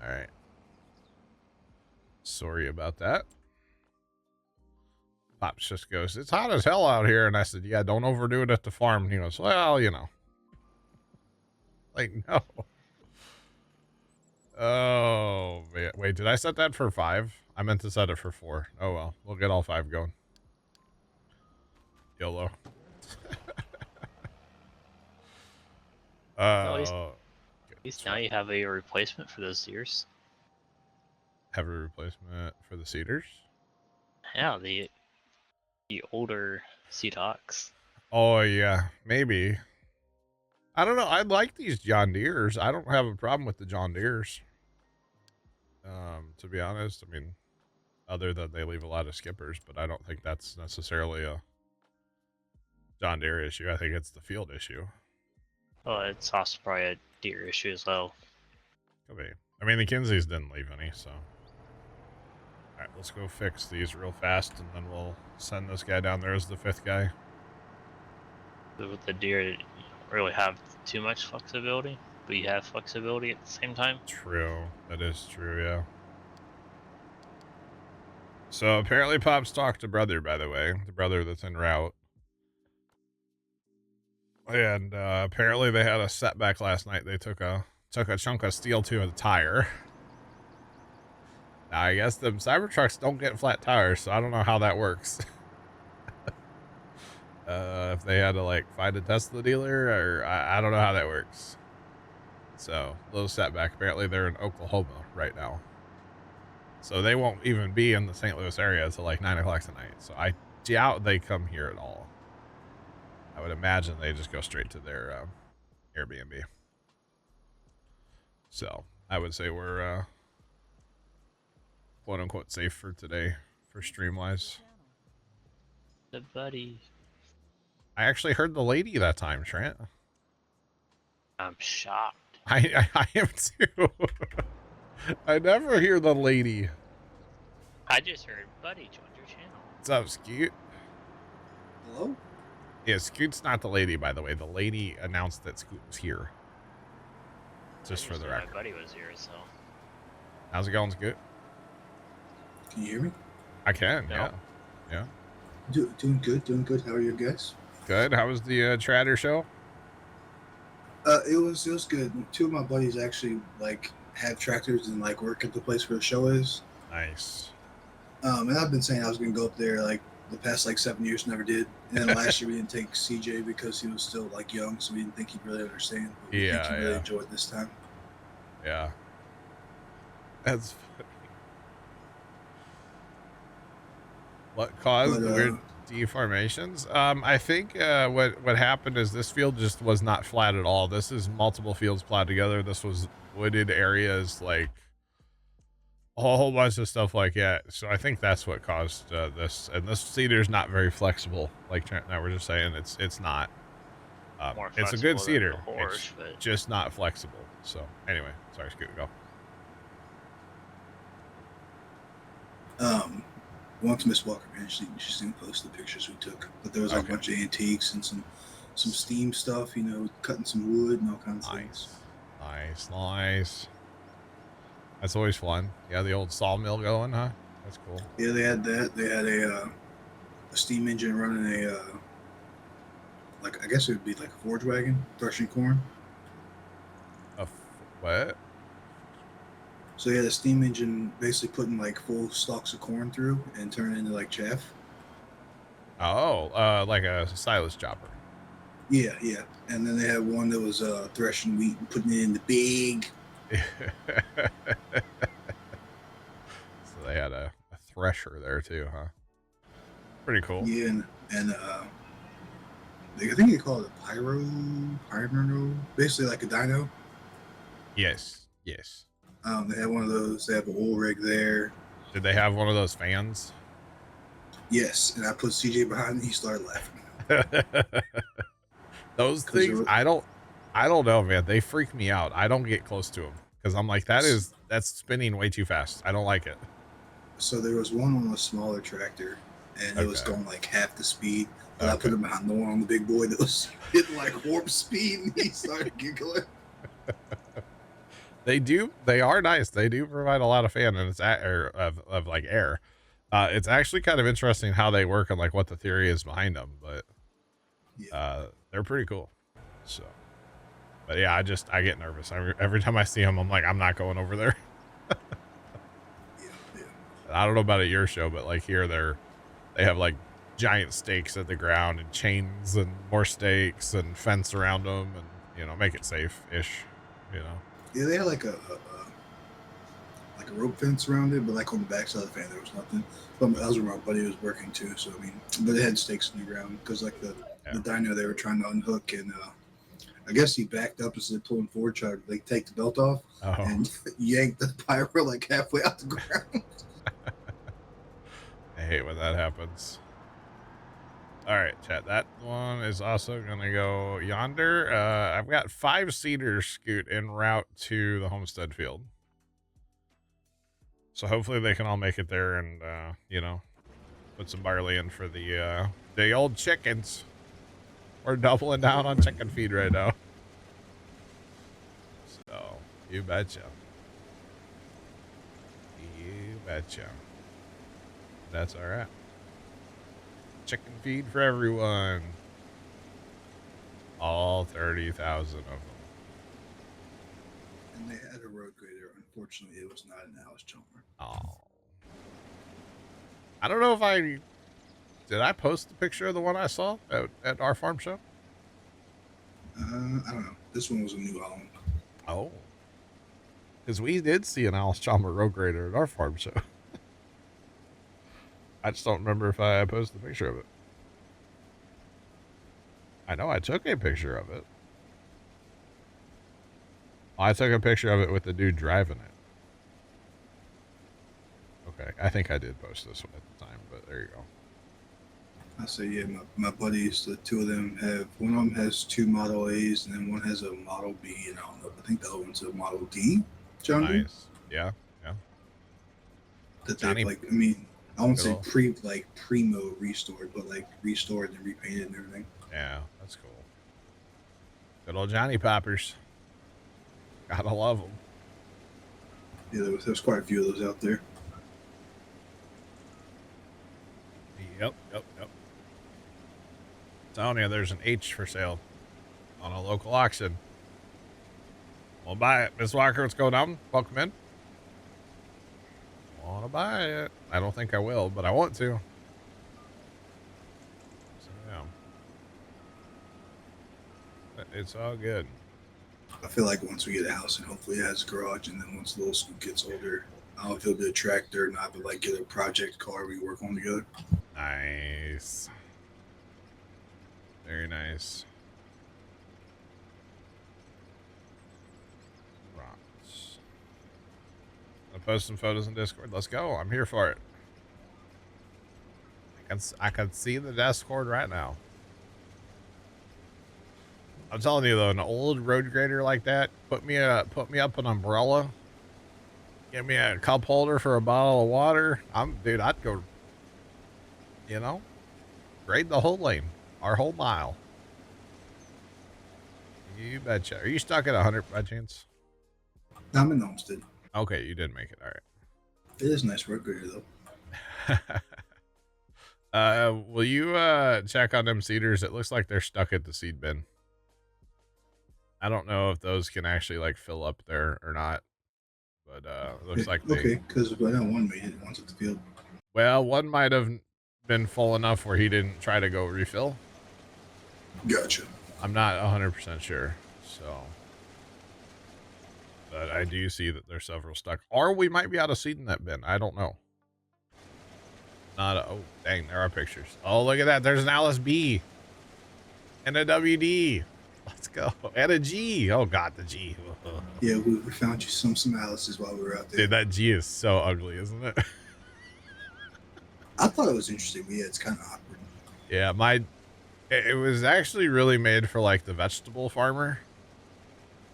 All right. Sorry about that. Pops just goes, it's hot as hell out here. And I said, yeah, don't overdo it at the farm. And he goes, well, you know. Like, no. Oh, man. Wait, did I set that for 5? I meant to set it for 4. Oh, well. We'll get all 5 going. YOLO. At least now you have a replacement for those ears. Have a replacement for the cedars? Yeah, the older Seahawks. Oh, yeah. Maybe. I don't know. I like these John Deeres. I don't have a problem with the John Deeres. To be honest, I mean, other than they leave a lot of skippers, but I don't think that's necessarily a John Deere issue. I think it's the field issue. Well, it's also probably a deer issue as well. Could be. I mean, the Kinseys didn't leave any, so. All right, let's go fix these real fast, and then we'll send this guy down there as the 5th guy. With the deer, you don't really have too much flexibility, but you have flexibility at the same time. True. That is true, yeah. So apparently Pops talked to Brother, by the way. The brother that's en route. And apparently they had a setback last night. They took a chunk of steel to a tire. Now, I guess them Cybertrucks don't get flat tires, so I don't know how that works. If they had to, like, find a Tesla dealer, or I don't know how that works. So, little setback. Apparently they're in Oklahoma right now. So they won't even be in the St. Louis area until like 9 o'clock tonight. So I doubt they come here at all. I would imagine they just go straight to their Airbnb. So I would say we're quote unquote safe for today for stream-wise. The buddy. I actually heard the lady that time, Trent. I'm shocked. I am too. I never hear the lady. I just heard Buddy joined your channel. What's up, Scoot? Hello? Yeah, Scoot's not the lady, by the way. The lady announced that Scoot was here. Just for the record. My buddy was here, so. How's it going, Scoot? Can you hear me? I can, Yeah. yeah. Doing good. How are you guys? Good. How was the Trader show? It was good. Two of my buddies actually like have tractors and like work at the place where the show is. Nice. And I've been saying I was gonna go up there like the past like 7 years, never did. And then last year we didn't take CJ because he was still like young, so we didn't think he'd really understand. But we think he really enjoyed this time. Yeah. That's funny. What caused the weird deformations? I think what happened is this field just was not flat at all. This is multiple fields plowed together. This was wooded areas, like a whole bunch of stuff like that. So I think that's what caused this. And this cedar is not very flexible. Like Trent and I were just saying, it's not. More It's a good flexible than cedar. the horse, It's but just not flexible. So anyway, sorry, Scoot, go. Once Miss Walker, man, she's gonna post the pictures we took. But there was like a bunch of antiques and some steam stuff, you know, cutting some wood and all kinds of things. Nice. That's always fun. Yeah, the old sawmill going, huh? That's cool. Yeah, they had that. They had a steam engine running a like I guess it would be like a forge wagon threshing corn. What? So they had a steam engine basically putting like full stalks of corn through and turning it into like chaff. Oh, like a silage chopper. Yeah. And then they had one that was threshing wheat and putting it in the big. So they had a thresher there too, huh? Pretty cool. Yeah, and I think they call it a pyro, basically like a dyno. Yes. They had one of those. They have an oil rig there. Did they have one of those fans? Yes, and I put CJ behind and he started laughing. Those things, I don't know, man. They freak me out. I don't get close to them because I'm like, that's spinning way too fast. I don't like it. So there was one on a smaller tractor, and it was going like half the speed. But I put him behind the one on the big boy that was hitting like warp speed, and he started giggling. They are nice. They do provide a lot of fan, and it's of like air. It's actually kind of interesting how they work and like what the theory is behind them, but they're pretty cool. So, but yeah, I get nervous every time I see them. I'm like, I'm not going over there. Yeah. I don't know about at your show, but like here, they have like giant stakes at the ground and chains and more stakes and fence around them, and make it safe-ish. Yeah, they had like a rope fence around it, but like on the backside of the fan there was nothing. But that was where my buddy was working too, so I mean, but it had stakes in the ground because like the dyno they were trying to unhook, and I guess he backed up instead of pulling forward, tried to like take the belt off and yanked the pyro like halfway out the ground. I hate when that happens. All right, chat. That one is also gonna go yonder. I've got 5 cedars, Scoot, en route to the homestead field. So hopefully they can all make it there and, put some barley in for the old chickens. We're doubling down on chicken feed right now. So, you betcha. That's all right. Chicken feed for everyone. All 30,000 of them. And they had a road grader. Unfortunately, it was not an Alice jumper. Oh. I don't know if did I post the picture of the one I saw at our farm show? I don't know. This one was a New Holland. Oh. Because we did see an Alice Chalmer road grader at our farm show. I just don't remember if I posted a picture of it. I know I took a picture of it. I took a picture of it with the dude driving it. Okay, I think I did post this one at the time, but there you go. I say, yeah, my buddies, the two of them one of them has 2 Model A's, and then one has a Model B, and I don't know, I think the other one's a Model D. John D. Nice. Yeah. That they like, I mean, I won't say primo restored, but like restored and repainted and everything. Yeah, that's cool. Good old Johnny Poppers. Gotta love them. Yeah, there's quite a few of those out there. Yep. Telling you, there's an H for sale on a local auction. We'll buy it. Miss Walker, what's going on? Welcome in. Want to buy it. I don't think I will, but I want to. So, yeah. It's all good. I feel like once we get a house and hopefully it has a garage, and then once little Scoop gets older, I don't know if he'll be a tractor or not, but like get a project car we work on together. Nice. Very nice. Rocks. I'll post some photos in Discord. Let's go. I'm here for it. I can see the Discord right now. I'm telling you though, an old road grader like that, put me up an umbrella. Give me a cup holder for a bottle of water. Dude, I'd go, you know, grade the whole lane, our whole mile. You betcha. Are you stuck at 100 by chance? I'm in Homestead. Okay, you did make it. All right. It is a nice road grader though. Will you check on them seeders? It looks like they're stuck at the seed bin. I don't know if those can actually like fill up there or not, but it looks like they. Okay, because I know one made it once at the field. Well, one might have been full enough where he didn't try to go refill. Gotcha. I'm not 100% sure, so. But I do see that there's several stuck. Or we might be out of seed in that bin. I don't know. Oh, dang, there are pictures. Oh, look at that. There's an Alice B. And a WD. Let's go. And a G. Oh, God, the G. Yeah, we found you some Alice's while we were out there. Dude, that G is so ugly, isn't it? I thought it was interesting, but yeah, it's kind of awkward. Yeah, it was actually really made for like the vegetable farmer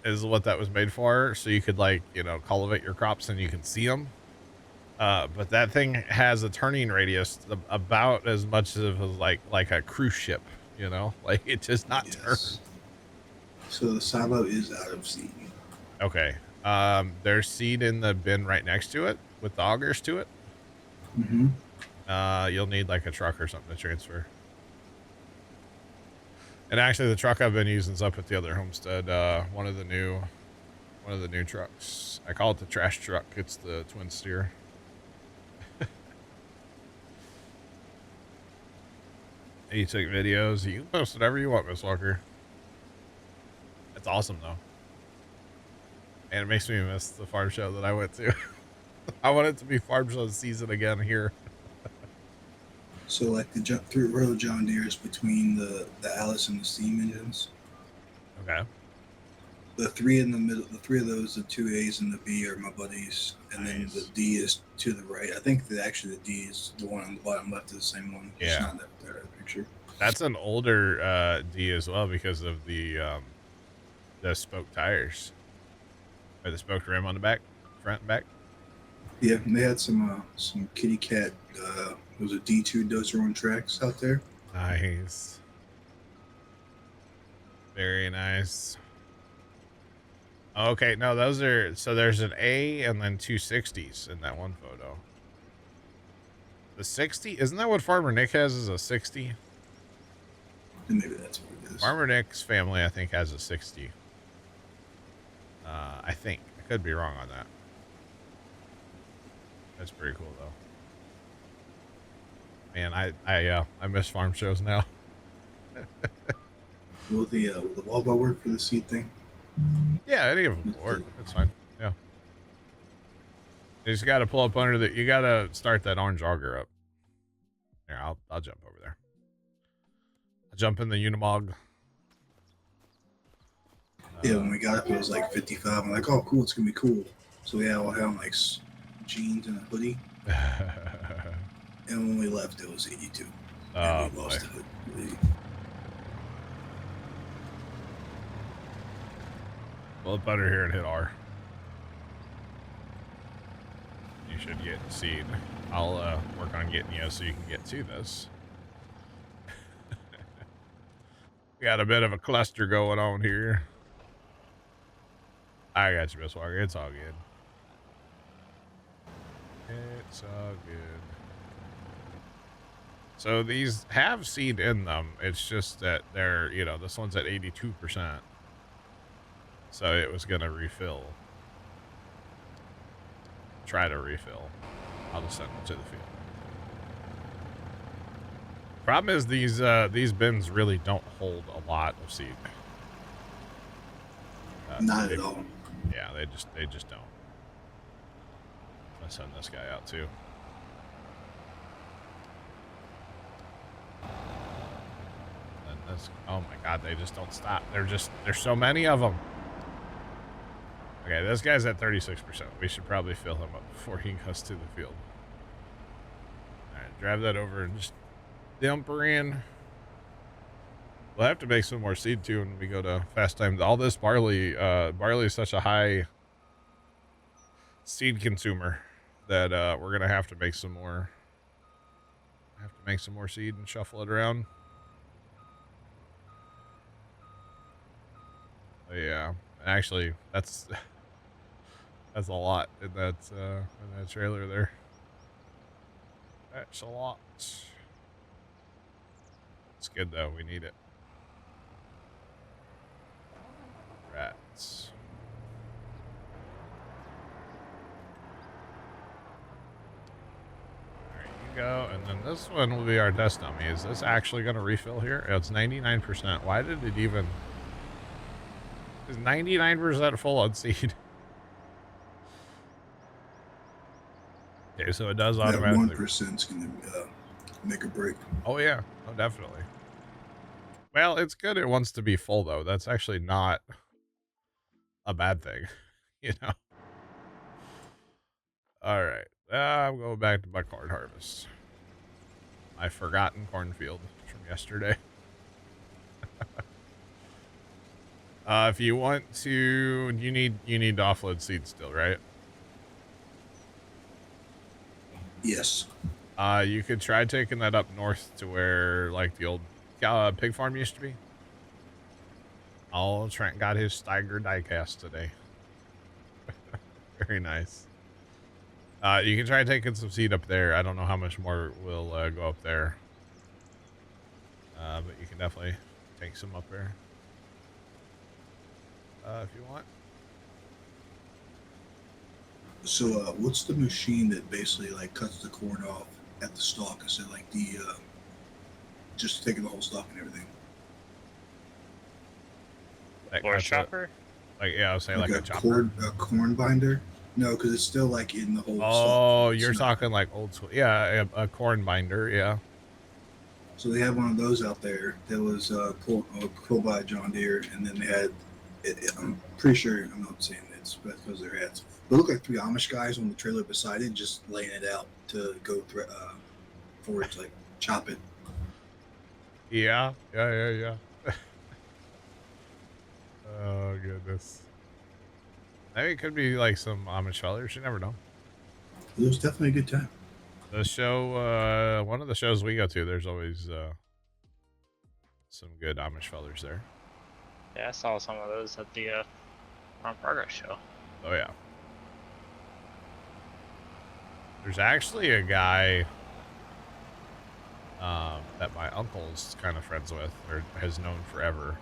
is what that was made for. So you could like, you know, cultivate your crops and you can see them. But that thing has a turning radius about as much as like a cruise ship, you know, like it does not turn. So the silo is out of seed. Okay. There's seed in the bin right next to it with the augers to it. Mm-hmm. You'll need like a truck or something to transfer. And actually the truck I've been using is up at the other homestead. One of the new trucks. I call it the trash truck. It's the twin steer. You take videos. You can post whatever you want, Miss Walker. It's awesome though. And it makes me miss the farm show that I went to. I want it to be farm show season again here. So like the through row John Deere's between the Alice and the steam engines. Okay. The three in the middle, the three of those, the two A's and the B are my buddies, and then the D is to the right. I think that actually the D is the one on the bottom left is the same one. Yeah. It's not that picture. That's an older D as well because of the spoke tires. Or the spoked rim on the back, front and back. Yeah, and they had some kitty cat. Was a D2 dozer on tracks out there. Nice. Very nice. Okay, no, those are so there's an A and then two 60s in that one photo. The 60 isn't that what Farmer Nick has? Is a 60? And maybe that's what it is. Farmer Nick's family, I think, has a 60. I think I could be wrong on that. That's pretty cool though. Man, I miss farm shows now. Will the Volvo work for the seed thing? Yeah, any of them will work. It's fine. Yeah. You just got to pull up under the. You got to start that orange auger up. Here, I'll jump over there. I'll jump in the Unimog. Yeah, when we got up, it was like 55. I'm like, oh, cool, it's gonna be cool. So yeah, we'll have like jeans and a hoodie. And when we left, it was 82. Oh, we lost it. Pull up under here and hit R. You should get seed. I'll work on getting you so you can get to this. We got a bit of a cluster going on here. I got you, Miss Walker. It's all good. It's all good. So these have seed in them. It's just that they're, you know, this one's at 82%. So it was going to refill. Try to refill. I'll just send them to the field. Problem is these bins really don't hold a lot of seed. Not at all. Yeah, they just don't. I'm gonna send this guy out too. And this, oh my god, they just don't stop. There's so many of them. Okay, this guy's at 36%. We should probably fill him up before he goes to the field. All right, drive that over and just dump her in. We'll have to make some more seed too when we go to fast time. All this barley is such a high seed consumer that we're gonna have to make some more. Have to make some more seed and shuffle it around. Oh, yeah, actually, that's a lot in that trailer there. That's a lot. It's good though. We need it. Rats. There you go. And then this one will be our test dummy. Is this actually going to refill here? It's 99%. Why did it even... Is 99% full on seed? Okay, so it does automatically. That 1% is going to make a break. Oh, yeah. Oh, definitely. Well, it's good it wants to be full, though. That's actually not a bad thing, you know? All right. I'm going back to my corn harvest. My forgotten cornfield from yesterday. If you want to, you need to offload seed still, right? Yes. You could try taking that up north to where like the old pig farm used to be. Oh, Trent got his Steiger diecast today. Very nice. You can try taking some seed up there. I don't know how much more will go up there. But you can definitely take some up there. If you want. So, what's the machine that basically like cuts the corn off at the stalk instead of like the just taking the whole stalk and everything? Or a chopper? Like, yeah, I was saying like a chopper. A corn binder? No, because it's still like in the whole stalk. Oh, you're talking like old school. Yeah, a corn binder, yeah. So they had one of those out there that was pulled by John Deere, and then they had, I'm pretty sure, I'm not saying it's because of their heads, but it looked like three Amish guys on the trailer beside it, just laying it out to go forward to like chop it. Yeah. Oh, goodness. Maybe it could be like some Amish fellers. You never know. It was definitely a good time. The show, one of the shows we go to, there's always some good Amish fellers there. Yeah, I saw some of those at the Farm Progress show. Oh, yeah. There's actually a guy that my uncle's kind of friends with, or has known forever.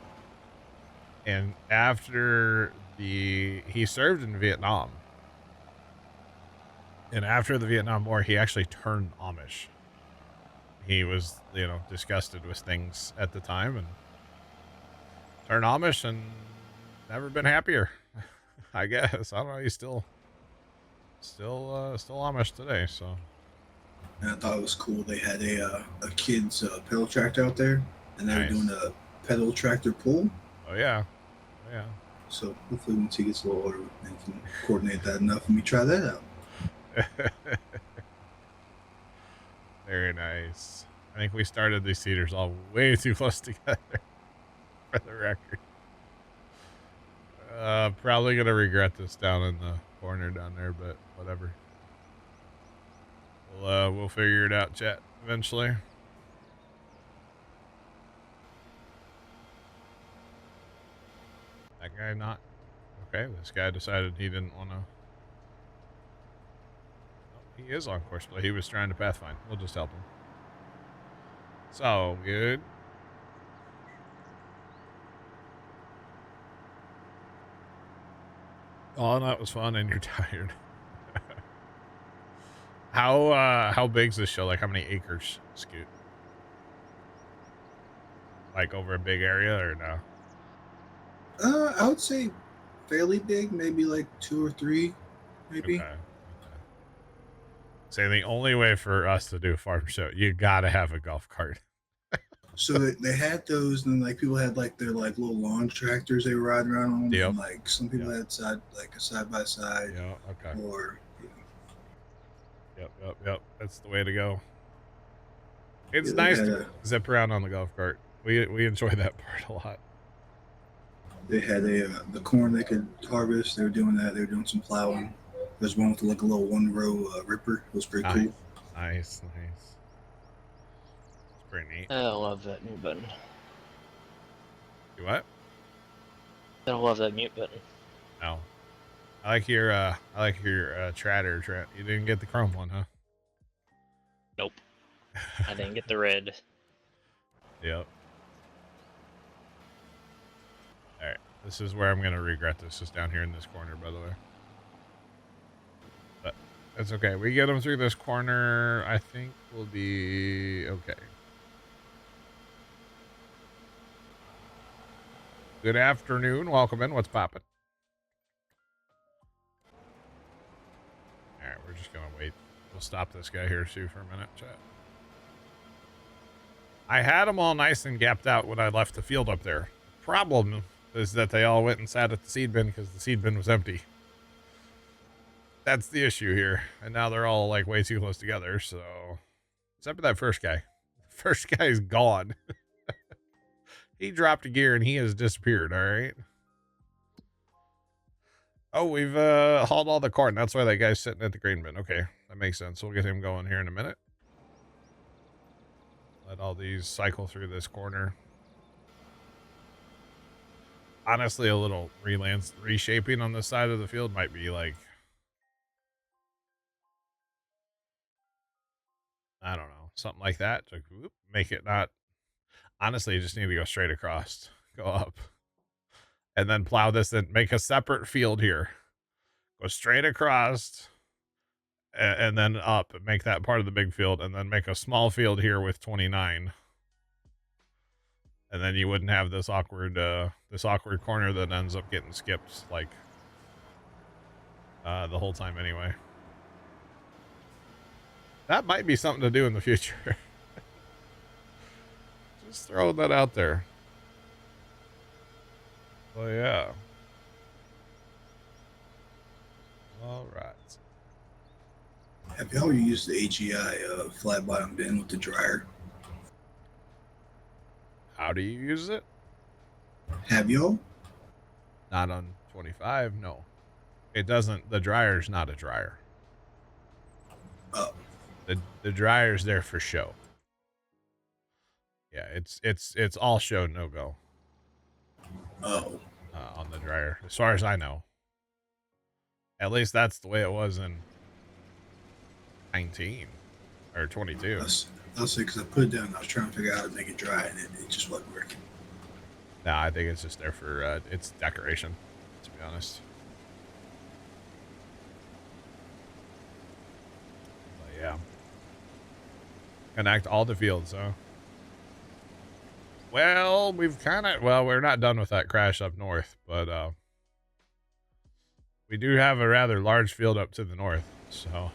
And after he served in Vietnam. And after the Vietnam War, he actually turned Amish. He was, disgusted with things at the time and turned Amish and never been happier. I guess. I don't know. He's still Amish today. So. And I thought it was cool. They had a kid's pedal tractor out there, and they were doing a pedal tractor pull. Oh yeah. Yeah. So hopefully once he gets a little older, they can coordinate that enough and we try that out. Very nice. I think we started these cedars all way too close together for the record. Probably gonna regret this down in the corner down there, but whatever. We'll figure it out, chat, eventually. That guy not okay. This guy decided he didn't want to. He is on course, but he was trying to pathfind. We'll just help him. So good. Oh, that was fun and you're tired. How big's this show? Like how many acres, Scoot? Like over a big area or no? I would say fairly big, maybe like 2 or 3, maybe. Okay. Say the only way for us to do a farm show, you gotta have a golf cart. So they had those, and like people had like their like little lawn tractors they were riding around on, Yep. and like some people Yep. had side by side, Yeah. Okay. or Yep. That's the way to go. It's yeah, they nice had to zip around on the golf cart. We enjoy that part a lot. the corn they could harvest. They were doing that. They were doing some plowing. There's one with like a little 1 row ripper. It was pretty cool. Nice. It's pretty neat. I love that mute button. You what? I love that mute button. No. I like your Tratter. You didn't get the chrome one, huh? Nope. I didn't get the red. Yep. All right. This is where I'm gonna regret this. Is down here in this corner, by the way. But that's okay. We get them through this corner. I think we'll be okay. Good afternoon. Welcome in. What's poppin'? All right. We're just gonna wait. We'll stop this guy here too for a minute, chat. I had them all nice and gapped out when I left the field up there. Problem is that they all went and sat at the seed bin because the seed bin was empty. That's the issue here. And now they're all like way too close together. So, except for that first guy. The first guy is gone. He dropped a gear and he has disappeared. All right. Oh, we've hauled all the corn. That's why that guy's sitting at the grain bin. Okay, that makes sense. We'll get him going here in a minute. Let all these cycle through this corner. Honestly, a little reshaping on this side of the field might be like, I don't know, something like that to make it not. Honestly, you just need to go straight across, go up, and then plow this and make a separate field here. Go straight across and then up and make that part of the big field, and then make a small field here with 29. And then you wouldn't have this awkward corner that ends up getting skipped like the whole time anyway. That might be something to do in the future. Just throwing that out there. Oh yeah. All right. Have y'all used the AGI flat bottom bin with the dryer? How do you use it? Have y'all? Not on 25, no. It doesn't. The dryer's not a dryer. Oh. The dryer's there for show. Yeah, it's all show, no go. Oh. On the dryer, as far as I know. At least that's the way it was in 19 or 22. I'll say because I put it down, I was trying to figure out how to make it dry, and it just wasn't working. No, I think it's just there for it's decoration, to be honest. But yeah. Connect all the fields, huh? Well, we're not done with that crash up north, but we do have a rather large field up to the north, so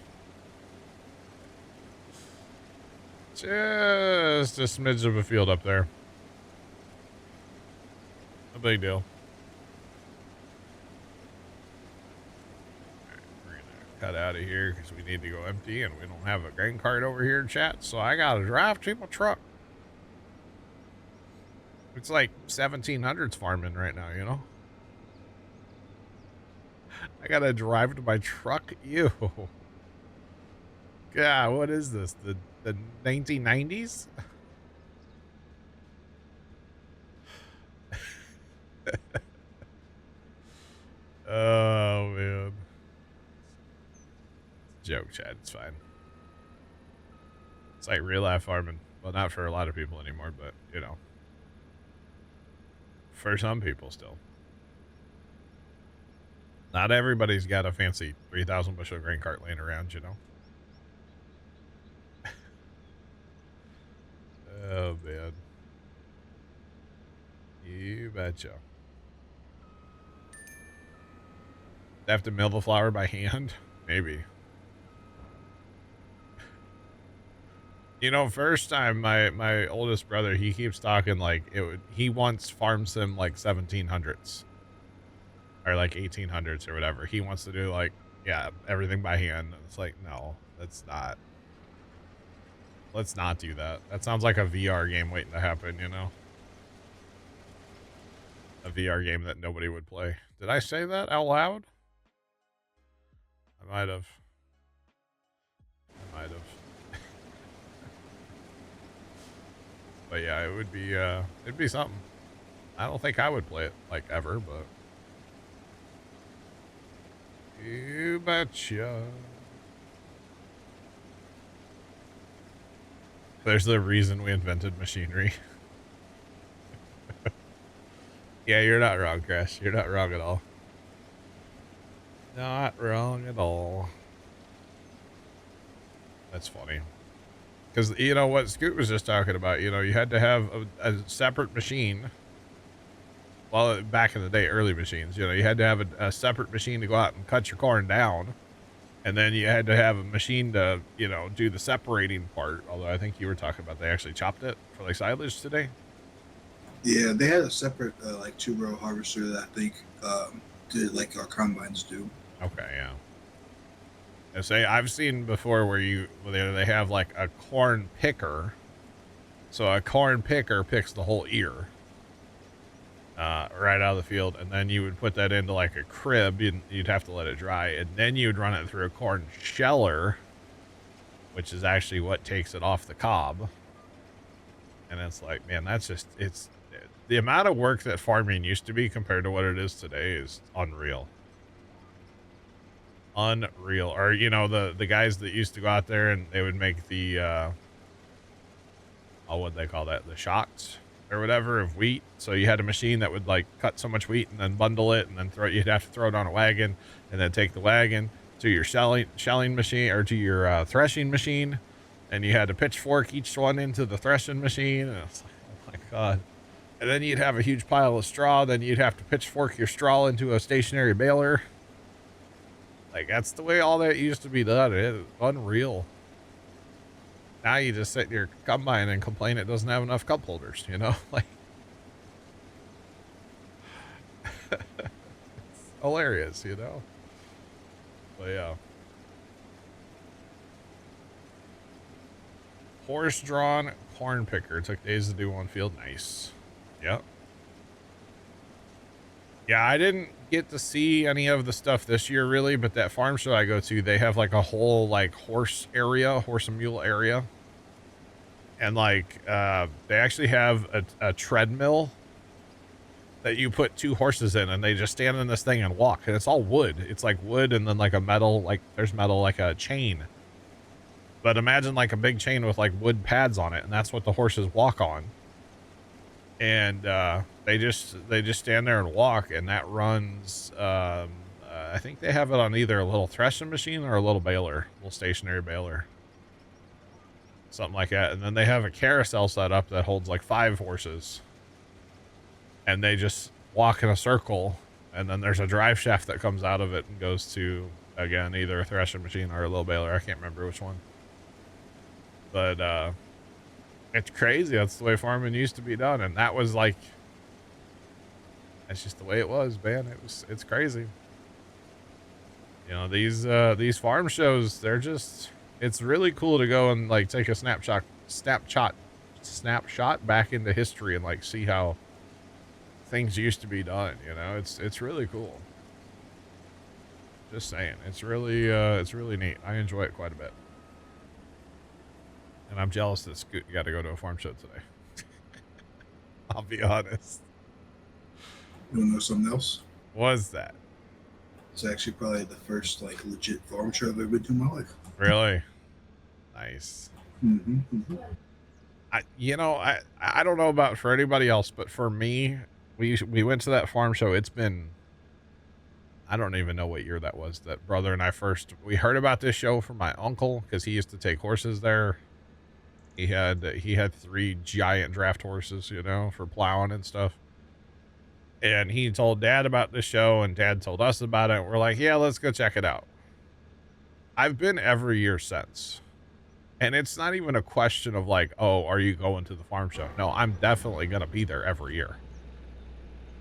just a smidge of a field up there. No big deal. All right, we're gonna cut out of here because we need to go empty, and we don't have a grain cart over here in chat, so I gotta drive to my truck. It's like 1700s farming right now, you know? I gotta drive to my truck. Ew. God, what is this? The 1990s? Oh, man. Joke, Chad. It's fine. It's like real life farming. Well, not for a lot of people anymore, but you know, for some people still. Not everybody's got a fancy 3,000 bushel grain cart laying around, you know. Oh man, you betcha. Have to mill the flour by hand? Maybe. You know, first time my oldest brother, he keeps talking like he wants farm sim like 1700s or like 1800s or whatever. He wants to do like, yeah, everything by hand. It's like, no, let's not do that. That sounds like a VR game waiting to happen, you know? A VR game that nobody would play. Did I say that out loud? I might have. But yeah, it'd be something. I don't think I would play it like ever, but you betcha. There's the reason we invented machinery. Yeah, you're not wrong, Crash. You're not wrong at all. Not wrong at all. That's funny. Because, you know, what Scoot was just talking about, you know, you had to have a separate machine. Well, back in the day, early machines, you know, you had to have a separate machine to go out and cut your corn down. And then you had to have a machine to, you know, do the separating part. Although I think you were talking about they actually chopped it for like silage today. Yeah, they had a separate like 2-row harvester that I think did like our combines do. Okay, yeah. I say I've seen before where they have like a corn picker. So a corn picker picks the whole ear right out of the field, and then you would put that into like a crib. You'd have to let it dry, and then you'd run it through a corn sheller, which is actually what takes it off the cob. And it's like, man, it's the amount of work that farming used to be compared to what it is today is unreal. Unreal. Or, you know, the guys that used to go out there and they would make the what'd they call that, the shocks or whatever of wheat. So you had a machine that would like cut so much wheat and then bundle it and then you'd have to throw it on a wagon and then take the wagon to your shelling machine or to your threshing machine, and you had to pitchfork each one into the threshing machine, and it's like, oh my god. And then you'd have a huge pile of straw, then you'd have to pitchfork your straw into a stationary baler. Like, that's the way all that used to be done. It's unreal. Now you just sit in your combine and complain it doesn't have enough cup holders, you know? Like, it's hilarious, you know? But yeah. Horse-drawn corn picker. Took days to do one field. Nice. Yep. Yeah, I didn't get to see any of the stuff this year, really, but that farm show I go to, they have like a whole like horse and mule area. And like, they actually have a treadmill that you put 2 horses in, and they just stand in this thing and walk. And it's all wood. It's like wood and then like a metal, like there's metal, like a chain. But imagine like a big chain with like wood pads on it, and that's what the horses walk on. And they just stand there and walk, and that runs. I think they have it on either a little threshing machine or a little baler, little stationary baler, something like that. And then they have a carousel set up that holds like 5 horses, and they just walk in a circle. And then there's a drive shaft that comes out of it and goes to, again, either a threshing machine or a little baler. I can't remember which one. But it's crazy. That's the way farming used to be done. And that was like, that's just the way it was, man. It's crazy. You know, these farm shows, they're just, it's really cool to go and like take a snapshot back into history and like see how things used to be done. You know, it's really cool. Just saying, it's really neat. I enjoy it quite a bit. And I'm jealous that Scoot got to go to a farm show today. I'll be honest. You want to know something else? What's that? It's actually probably the first like legit farm show I've ever been to in my life. Really? Nice. Mm-hmm, mm-hmm. I don't know about for anybody else, but for me, we went to that farm show. It's been, I don't even know what year that was that brother and I we heard about this show from my uncle because he used to take horses there. He had 3 giant draft horses, for plowing and stuff. And he told Dad about the show, and Dad told us about it. We're like, yeah, let's go check it out. I've been every year since. And it's not even a question of like, oh, are you going to the farm show? No, I'm definitely going to be there every year.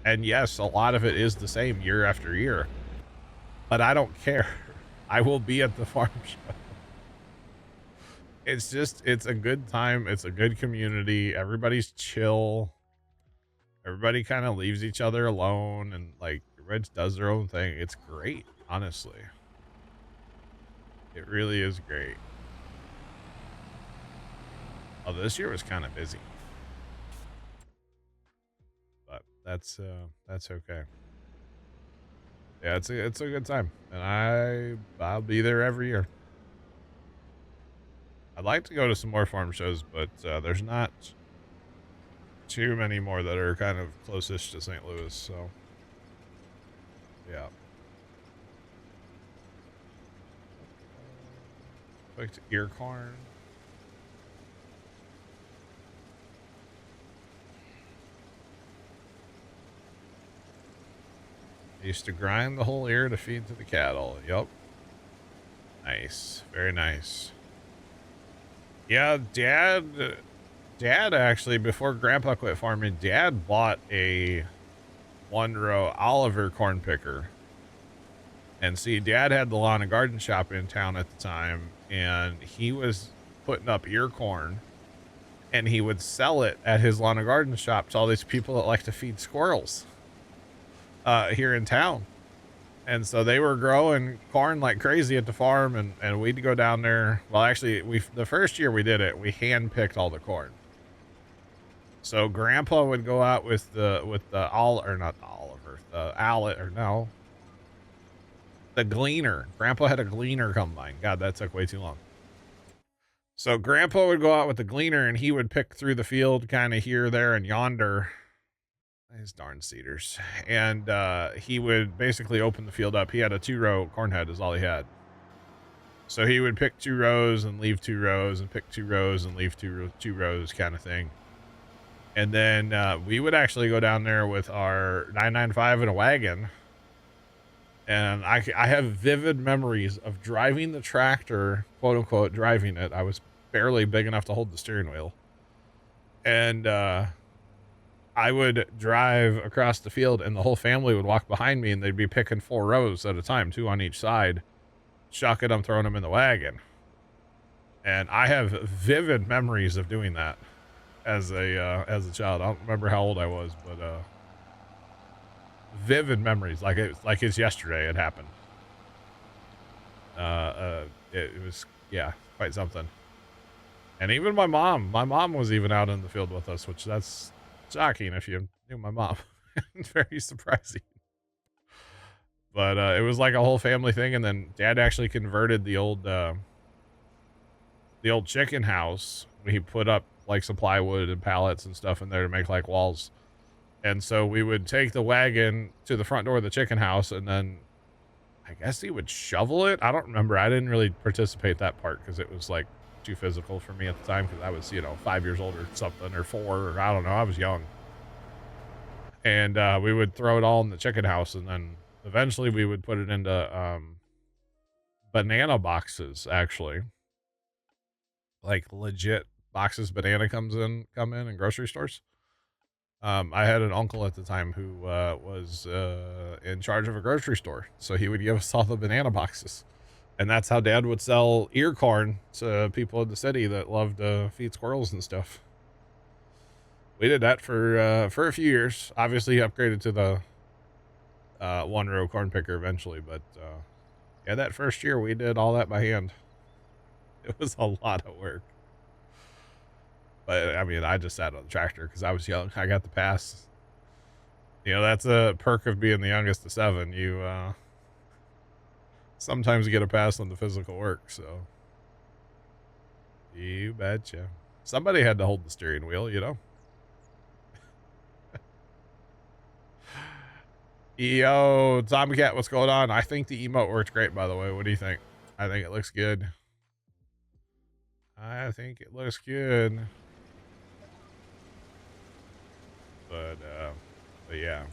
And yes, a lot of it is the same year after year. But I don't care. I will be at the farm show. It's a good time. It's a good community. Everybody's chill. Everybody kind of leaves each other alone, and like everybody does their own thing. It's great, honestly. It really is great. Oh, this year was kind of busy, but that's okay. Yeah, it's a good time, and I'll be there every year. I'd like to go to some more farm shows, but there's not too many more that are kind of closest to St. Louis, so yeah. Clicked ear corn. I used to grind the whole ear to feed to the cattle. Yup. Nice. Very nice. Yeah, Dad actually, before Grandpa quit farming, Dad bought a 1-row Oliver corn picker. And see, Dad had the lawn and garden shop in town at the time, and he was putting up ear corn, and he would sell it at his lawn and garden shop to all these people that like to feed squirrels here in town. And so they were growing corn like crazy at the farm, and we'd go down there. Well, actually, the first year we did it, we hand-picked all the corn. So Grandpa would go out with the gleaner. Grandpa had a gleaner combine. God, that took way too long. So Grandpa would go out with the gleaner, and he would pick through the field kind of here, there, and yonder. These darn cedars. And he would basically open the field up. He had a 2-row corn head is all he had. So he would pick 2 rows and leave 2 rows and pick 2 rows and leave 2 rows kind of thing. And then we would actually go down there with our 995 in a wagon. And I have vivid memories of driving the tractor, quote unquote, driving it. I was barely big enough to hold the steering wheel. And I would drive across the field, and the whole family would walk behind me, and they'd be picking 4 rows at a time, 2 on each side, shucking them, throwing them in the wagon. And I have vivid memories of doing that as a child. I don't remember how old I was, but vivid memories, like it's yesterday it happened. It was, yeah, quite something. And even my mom was even out in the field with us, which that's shocking if you knew my mom. It's very surprising. But it was like a whole family thing. And then Dad actually converted the old chicken house. He put up like some plywood and pallets and stuff in there to make like walls. And so we would take the wagon to the front door of the chicken house, and then I guess he would shovel it. I don't remember. I didn't really participate that part because it was like too physical for me at the time, because I was, 5 years old or something, or 4, or I don't know. I was young. And we would throw it all in the chicken house, and then eventually we would put it into banana boxes, actually. Like legit boxes banana come in grocery stores. I had an uncle at the time who was in charge of a grocery store, so he would give us all the banana boxes. And that's how Dad would sell ear corn to people in the city that loved to feed squirrels and stuff. We did that for a few years. Obviously, upgraded to the 1-row corn picker eventually, but yeah, that first year we did all that by hand. It was a lot of work. But I mean, I just sat on the tractor because I was young. I got the pass. That's a perk of being the youngest of 7. You sometimes get a pass on the physical work, so you betcha. Somebody had to hold the steering wheel, you know? Yo, Tomcat, what's going on? I think the emote worked great, by the way. What do you think? I think it looks good. I think it looks good. But yeah.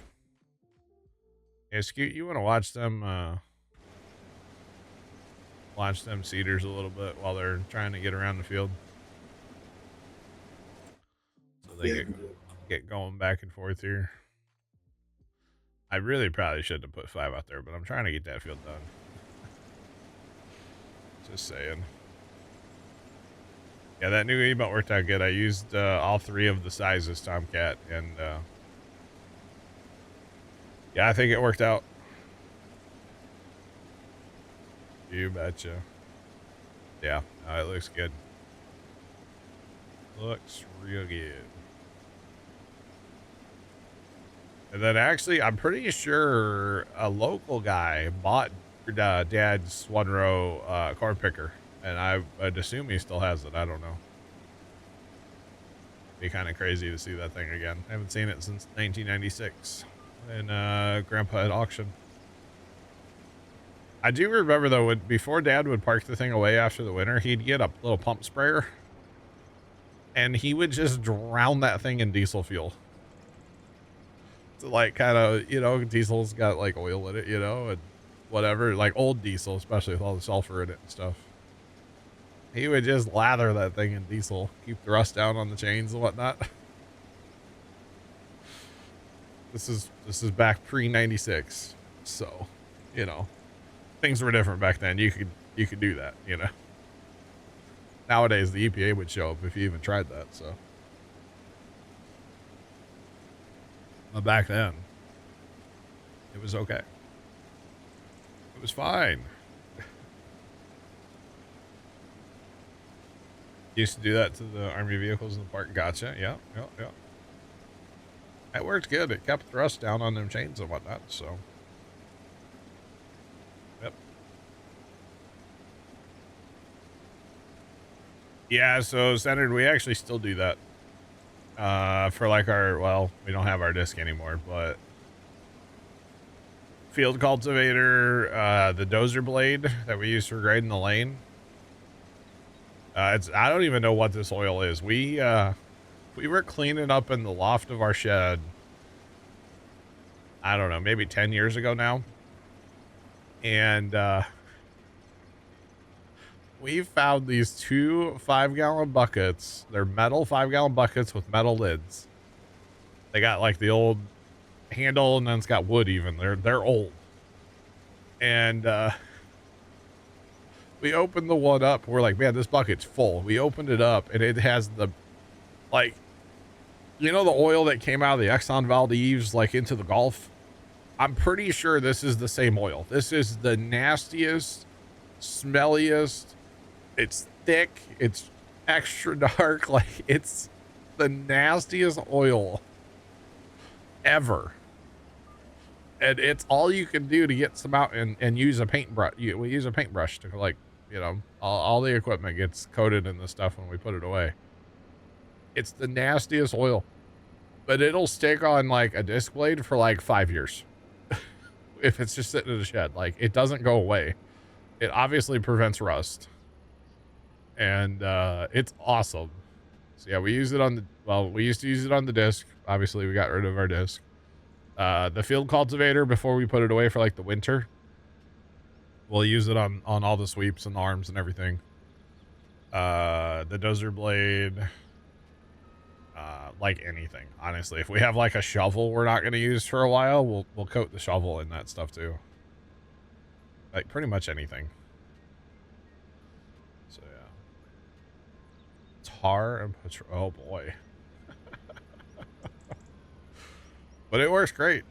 Yeah, Scoot, you want to watch them cedars a little bit while they're trying to get around the field? So they get going back and forth here. I really probably shouldn't have put 5 out there, but I'm trying to get that field done. Just saying. Yeah, that new emote worked out good. I used all 3 of the sizes, Tomcat, and yeah, I think it worked out. You betcha. Yeah, it looks good. Looks real good. And then actually, I'm pretty sure a local guy bought Dad's 1-row corn picker. And I'd assume he still has it. I don't know. Be kind of crazy to see that thing again. I haven't seen it since 1996 in Grandpa at auction. I do remember though, before Dad would park the thing away after the winter, he'd get a little pump sprayer, and he would just drown that thing in diesel fuel. To like kind of, you know, diesel's got like oil in it, you know, and whatever, like old diesel, especially with all the sulfur in it and stuff. He would just lather that thing in diesel, keep the rust down on the chains and whatnot. This is back pre-96, so you know things were different back then. You could do that, you know. Nowadays the EPA would show up if you even tried that. So, but back then it was okay. It was fine. Used to do that to the Army vehicles in the park. Gotcha. Yeah. It worked good. It kept the rust down on them chains and whatnot. So, yep. Yeah. So, Senator, we actually still do that. For like we don't have our disc anymore, but field cultivator, the dozer blade that we use for grading the lane. I don't even know what this oil is. We were cleaning up in the loft of our shed. I don't know, maybe 10 years ago now. And we found these 2 5-gallon buckets. They're metal 5-gallon buckets with metal lids. They got like the old handle, and then it's got wood even. They're old. And we opened the one up. We're like, man, this bucket's full. We opened it up, and it has the, like, you know, the oil that came out of the Exxon Valdez, like, into the Gulf? I'm pretty sure this is the same oil. This is the nastiest, smelliest. It's thick. It's extra dark. Like, it's the nastiest oil ever. And it's all you can do to get some out and use a paintbrush. We use a paintbrush to, like, you know, all the equipment gets coated in the stuff when we put it away. It's the nastiest oil, but it'll stick on like a disc blade for like 5 years. If it's just sitting in the shed, like it doesn't go away. It obviously prevents rust, and it's awesome. So yeah, we use it on we used to use it on the disc. Obviously we got rid of our disc. The field cultivator, before we put it away for like the winter, we'll use it on all the sweeps and the arms and everything. The dozer blade, like anything, honestly. If we have like a shovel we're not going to use for a while, we'll coat the shovel in that stuff too. Like pretty much anything. So yeah. Tar and oh boy. But it works great.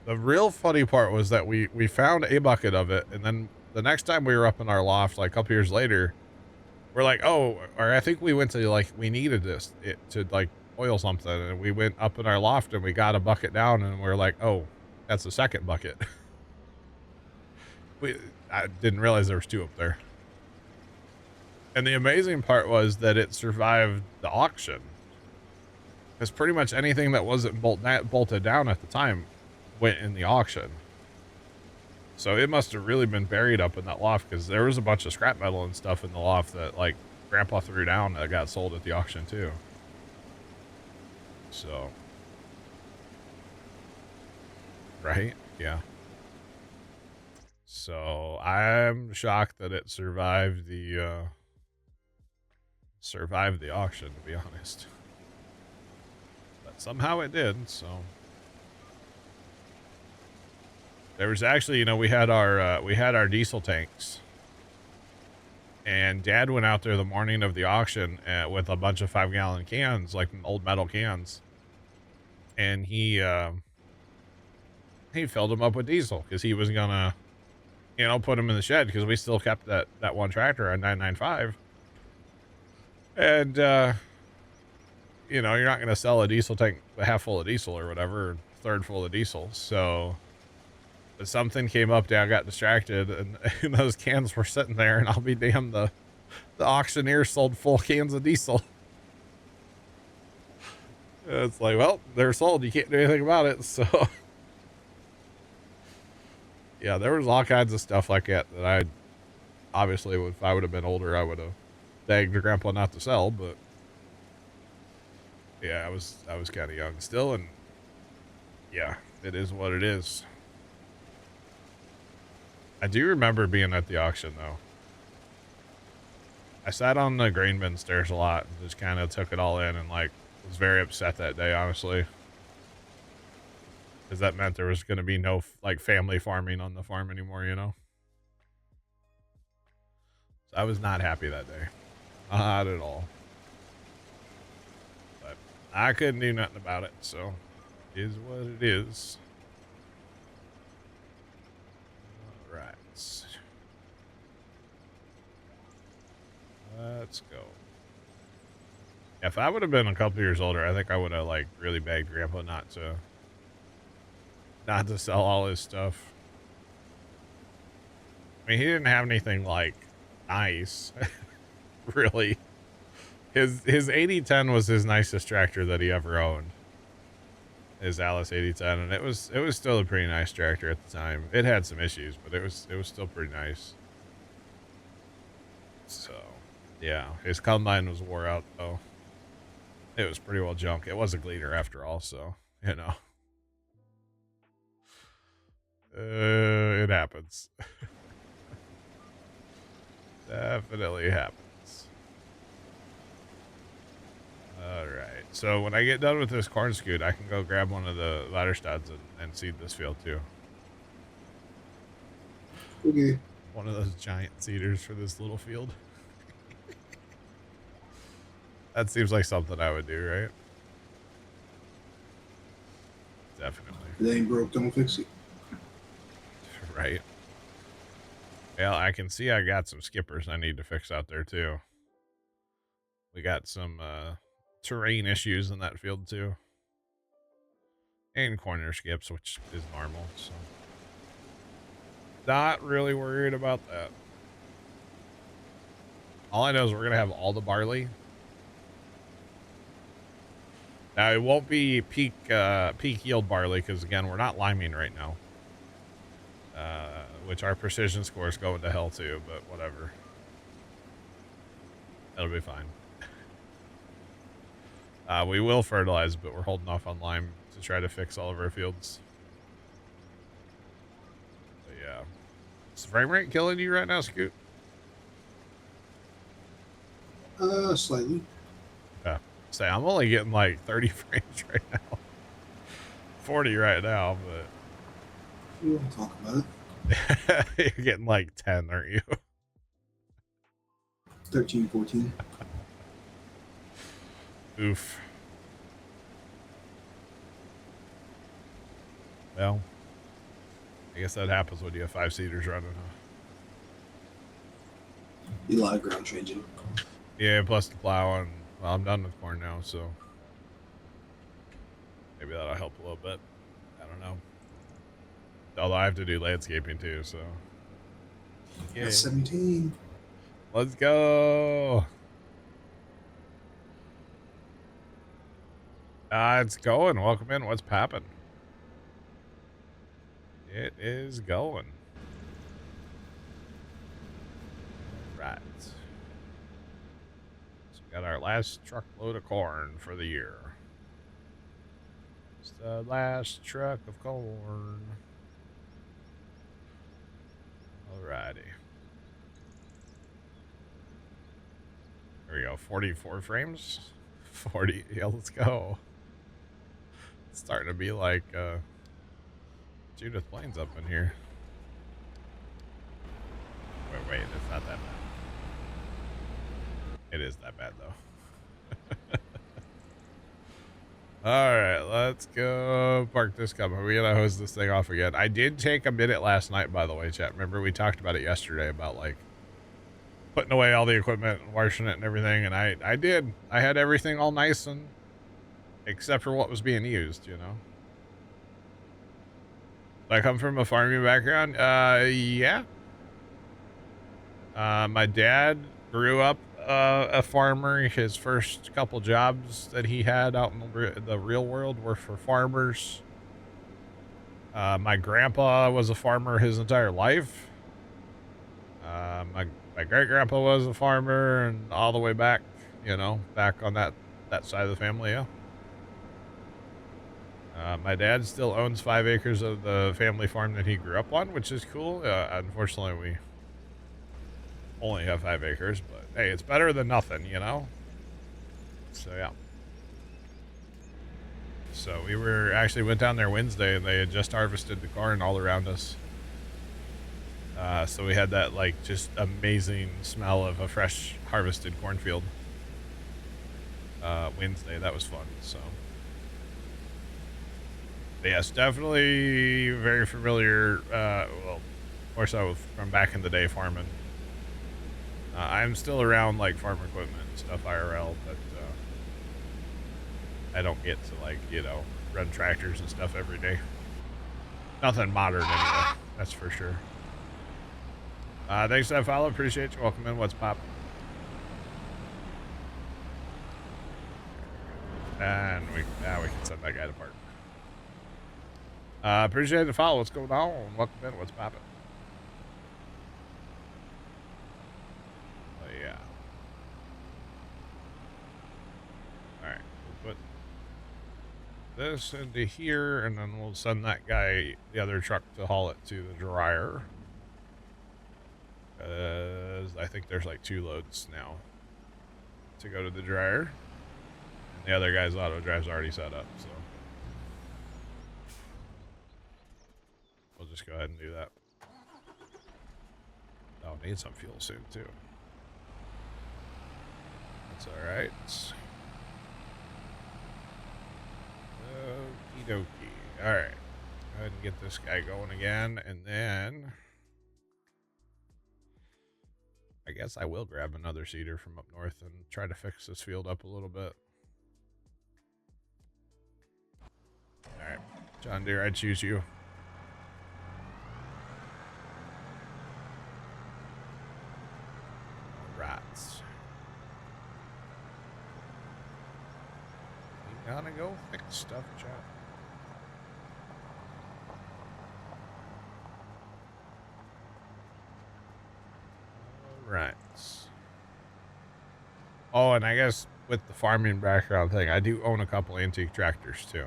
The real funny part was that we found a bucket of it, and then the next time we were up in our loft, like a couple years later, we're like, oh, or I think we went to like, we needed it to like oil something, and we went up in our loft and we got a bucket down, and we're like, oh, that's the second bucket. I didn't realize there was 2 up there. And the amazing part was that it survived the auction. Because pretty much anything that wasn't bolted down at the time went in the auction. So it must have really been buried up in that loft, because there was a bunch of scrap metal and stuff in the loft that, like, Grandpa threw down that got sold at the auction, too. So. Right? Yeah. So I'm shocked that it survived the auction, to be honest. But somehow it did, so. There was actually, you know, we had our diesel tanks. And Dad went out there the morning of the auction with a bunch of 5-gallon cans, like old metal cans. And he filled them up with diesel because he was gonna, you know, put them in the shed, because we still kept that one tractor on 995. And, you know, you're not going to sell a diesel tank half full of diesel or whatever, or third full of diesel. So something came up, Dad got distracted, and those cans were sitting there, and I'll be damned, the auctioneer sold full cans of diesel. It's like, well, they're sold. You can't do anything about it. So yeah, there was all kinds of stuff like that I obviously, if I would have been older, I would have begged your grandpa not to sell. But yeah, I was kind of young still, and yeah, it is what it is. I do remember being at the auction, though. I sat on the grain bin stairs a lot and just kind of took it all in, and, like, was very upset that day, honestly. Because that meant there was going to be no, like, family farming on the farm anymore, you know? So I was not happy that day. Not at all. But I couldn't do nothing about it, so it is what it is. All right. Let's go. If I would have been a couple years older, I think I would have, like, really begged Grandpa not to sell all his stuff. I mean, he didn't have anything, like, nice, really. His 8010 was his nicest tractor that he ever owned. His Alice 8010, and it was still a pretty nice tractor at the time. It had some issues, but it was still pretty nice. So, yeah, his combine was wore out, though. It was pretty well junk. It was a gleaner after all, so, you know. It happens. Definitely happens. Alright, so when I get done with this corn scoot, I can go grab one of the ladder studs and seed this field too. Okay. One of those giant seeders for this little field. That seems like something I would do, right? Definitely. If it ain't broke, don't fix it. Right. Well, I can see I got some skippers I need to fix out there too. We got some terrain issues in that field too. And corner skips, which is normal, so not really worried about that. All I know is we're gonna have all the barley. Now it won't be peak yield barley, because again, we're not liming right now. Which our precision scores go into hell too, but whatever. It'll be fine. We will fertilize, but we're holding off on lime to try to fix all of our fields. But yeah. Is the frame rate killing you right now, Scoot? Slightly. Yeah. Say, I'm only getting like 30 frames right now. 40 right now, but... We won't talk about it. You're getting like 10, aren't you? 13, 14. Oof. Well, I guess that happens when you have 5 seaters running, huh? Be a lot of ground changing. Yeah, plus the plow, and well, I'm done with corn now, so maybe that'll help a little bit. I don't know. Although I have to do landscaping too, so. Yeah. That's 17. Let's go. It's going. Welcome in. What's poppin'? It is going. Right. So we got our last truckload of corn for the year. It's the last truck of corn. Alrighty. There we go. 44 frames. 40. Yeah, let's go. It's starting to be like Judith Plains up in here. Wait, it's not that bad. It is that bad though. Alright, let's go park this car. We gotta hose this thing off again. I did take a minute last night, by the way, chat. Remember we talked about it yesterday about like putting away all the equipment and washing it and everything, and I did. I had everything all nice and except for what was being used, you know. I come from a farming background. Yeah. My dad grew up a farmer. His first couple jobs that he had out in the real world were for farmers. My grandpa was a farmer his entire life. My great-grandpa was a farmer, and all the way back, you know, back on that side of the family, yeah. My dad still owns 5 acres of the family farm that he grew up on, which is cool. Unfortunately, we only have 5 acres, but hey, it's better than nothing, you know? So, yeah. So, we went down there Wednesday, and they had just harvested the corn all around us. So we had that, like, just amazing smell of a fresh harvested cornfield. Wednesday, that was fun, so. But yes, definitely very familiar, well, more so from back in the day farming. I'm still around, like, farm equipment and stuff IRL, but I don't get to, like, you know, run tractors and stuff every day. Nothing modern anyway, that's for sure. Thanks for that follow. Appreciate you. Welcome in. What's pop? And we can send that guy to park. Appreciate the follow. What's going on? Welcome in. What's poppin'? Oh, yeah. Alright. We'll put this into here, and then we'll send that guy, the other truck, to haul it to the dryer. I think there's like 2 loads now to go to the dryer. And the other guy's auto drive's already set up, so we'll just go ahead and do that. I'll need some fuel soon too. That's alright. Okie dokie. Alright. Go ahead and get this guy going again, and then I guess I will grab another seeder from up north and try to fix this field up a little bit. Alright, John Deere, I choose you. Rats. We gotta go fix stuff, chat. Right. Oh, and I guess with the farming background thing, I do own a couple antique tractors too.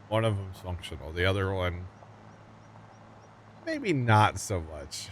One of them's functional. The other one, maybe not so much.